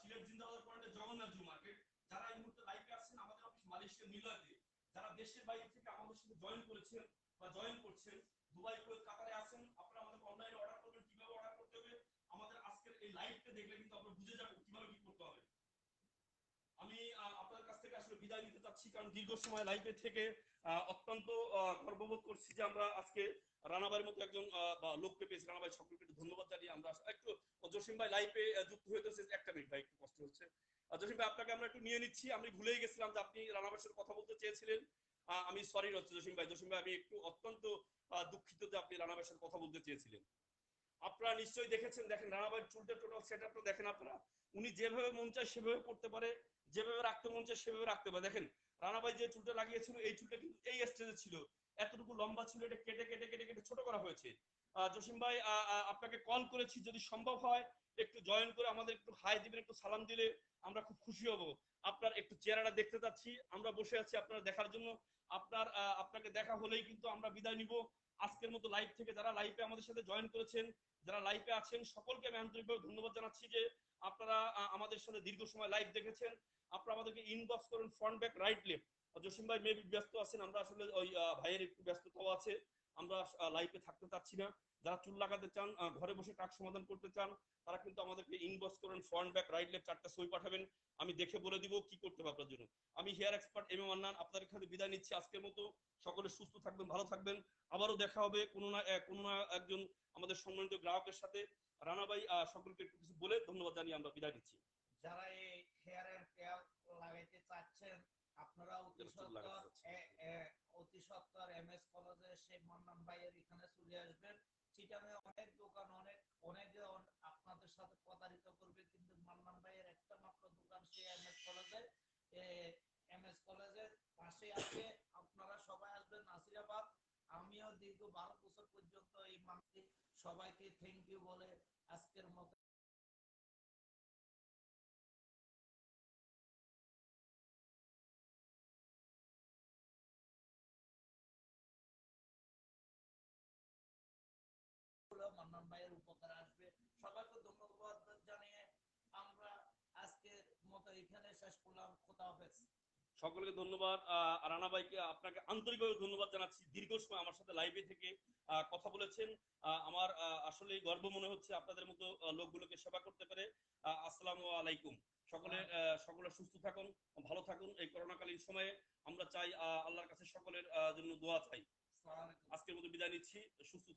সিলেট জিন্দাবাদ পয়েন্টে জগন্নাথ জি মার্কেট। যারা এই মুহূর্তে লাইভে আসছেন, আমাদের অফিস মালয়েশিয়া নিলয়তে। যারা দেশের বাইরে থেকে আমাদের সাথে জয়েন করেছেন বা জয়েন করছেন, দুবাই, কুয়েত, কাতারে আছেন, আপনারা আমাদের অনলাইনে অর্ডার করবেন। কিভাবে অর্ডার করতে হবে আমাদের আজকের এই লাইভটা দেখলে কিন্তু আপনারা বুঝে যাবেন কিভাবে কি করতে হবে। আমি আপনার কাছ থেকে আসলে বিদায় নিতে চাচ্ছি, কারণ দীর্ঘ সময় লাইভে থেকে অত্যন্ত গর্ববোধ করছি যে আমরা আজকে রানাবাইয়ের মতো একজন লোককে পেয়েছি। রানাবাই সকলকে একটু ধন্যবাদ জানিয়ে আমরা একটু জসিম ভাই লাইভে যুক্ত হইতেছে, একটা মিনিট ভাই, একটু কষ্ট হচ্ছে। জসিম ভাই আপনাকে আমরা একটু নিয়ে নিচ্ছি। আমি ভুলেই গেছিলাম যে আপনি রানাবাইয়ের সাথে কথা বলতে চেয়েছিলেন। আমি সরি হচ্ছে জসিম ভাই। জসিম ভাই আমি একটু অত্যন্ত দুঃখিত যে আপনি রানাবাইয়ের সাথে কথা বলতে চেয়েছিলেন। আপনারা নিশ্চয়ই দেখেছেন, দেখেন রানাবাইয়ের চুলটা টোটাল সেটআপটা দেখেন আপনারা। উনি যেভাবে মন চায় সেভাবে করতে পারে, যেভাবে রাখতে মন চায় সেভাবে রাখতে পারে। দেখেন রানা ভাই যে চুলটা লাগিয়েছিল এই চুলটা কিন্তু এই স্টেজে ছিল, এতটুকু লম্বা ছিল, এটা কেটে কেটে কেটে কেটে ছোট করা হয়েছে। জসিম ভাই আপনাকে কল করেছি, যদি সম্ভব হয় একটু জয়েন করে আমাদের একটু হাই দিবেন, একটু সালাম দিলে আমরা খুব খুশি হব। আপনার একটু চেহারাটা দেখতে চাচ্ছি, আমরা বসে আছি আপনারা দেখার জন্য। আপনাকে দেখা হলেই কিন্তু আমরা বিদায় নিব আজকের মতো লাইভ থেকে। যারা লাইভে আমাদের সাথে জয়েন করেছেন, যারা লাইভে আছেন, সকলকে আমি আন্তরিকভাবে ধন্যবাদ জানাচ্ছি যে আপনারা আমাদের সাথে দীর্ঘ সময় লাইভ দেখেছেন। আপনারা আমাদেরকে ইনবক্স করুন front back right left. Jasim ভাই মেবি ব্যস্ত আছেন, আমরা আসলে ওই ভাইয়ের একটু ব্যস্ততাও আছে, আমরা লাইভে থাকতে চাচ্ছি না। যারা চুল লাগাতে চান, ঘরে বসে কাজ সমাধান করতে চান, তারা কিন্তু আমাদেরকে ইনবক্স করুন ফ্রন্ট ব্যাক রাইট লেফট 4টা ছবি পাঠাবেন, আমি দেখে বলে দিব কি করতে হবে আপনার জন্য। আমি hair expert M A Mannan আপনাদের কাছে বিদায় নিচ্ছি আজকের মতো। সকলে সুস্থ থাকবেন, ভালো থাকবেন। আবারও দেখা হবে কোনো না একজন আমাদের সম্মানিত গ্রাহকের সাথে। রানা ভাই সকলকে একটু কিছু বলে ধন্যবাদ জানিয়ে আমরা বিদায় নিচ্ছি। যারা এই হেয়ার এন্ড কেয়ার লাগাইতে চাচ্ছেন, আপনারা অতি সত্তর MS কলেজে সেই মান্নান ভাইয়ের এখানে চলে আসবেন। চিটাঙে অনেক দোকান, অনেকে আপনাদের সাথে প্রতারিত করবে, কিন্তু মান্নান ভাইয়ের একটা মাত্র দোকান সেই MS কলেজের পাশে আছে। আপনারা সবাই আসবেন নাসিরাবাদ। আমিও দীর্ঘ 12 বছর পর্যন্ত এই মানুষকে সবাইকে থ্যাংক ইউ বলে আজকের মতো মান্নান ভাইয়ের উপকার আসবে। সবাইকে ধন্যবাদ জানিয়ে আমরা আজকের মতো এখানে শেষ করলাম। খোদা হাফেজ। সকলকে ধন্যবাদ। রানা ভাইকে আপনাকে আন্তরিকভাবে ধন্যবাদ জানাচ্ছি, দীর্ঘ সময় আমার সাথে লাইভে থেকে কথা বলেছেন। আমার আসলে গর্ব মনে হচ্ছে আপনাদের মতো লোকগুলোকে সেবা করতে পেরে। আসসালামু আলাইকুম। সকলে সুস্থ থাকুন, ভালো থাকুন। এই করোনাকালীন সময়ে আমরা চাই আল্লাহর কাছে সকলের জন্য দোয়া চাই। আজকের মতো বিদায় নিচ্ছি, সুস্থ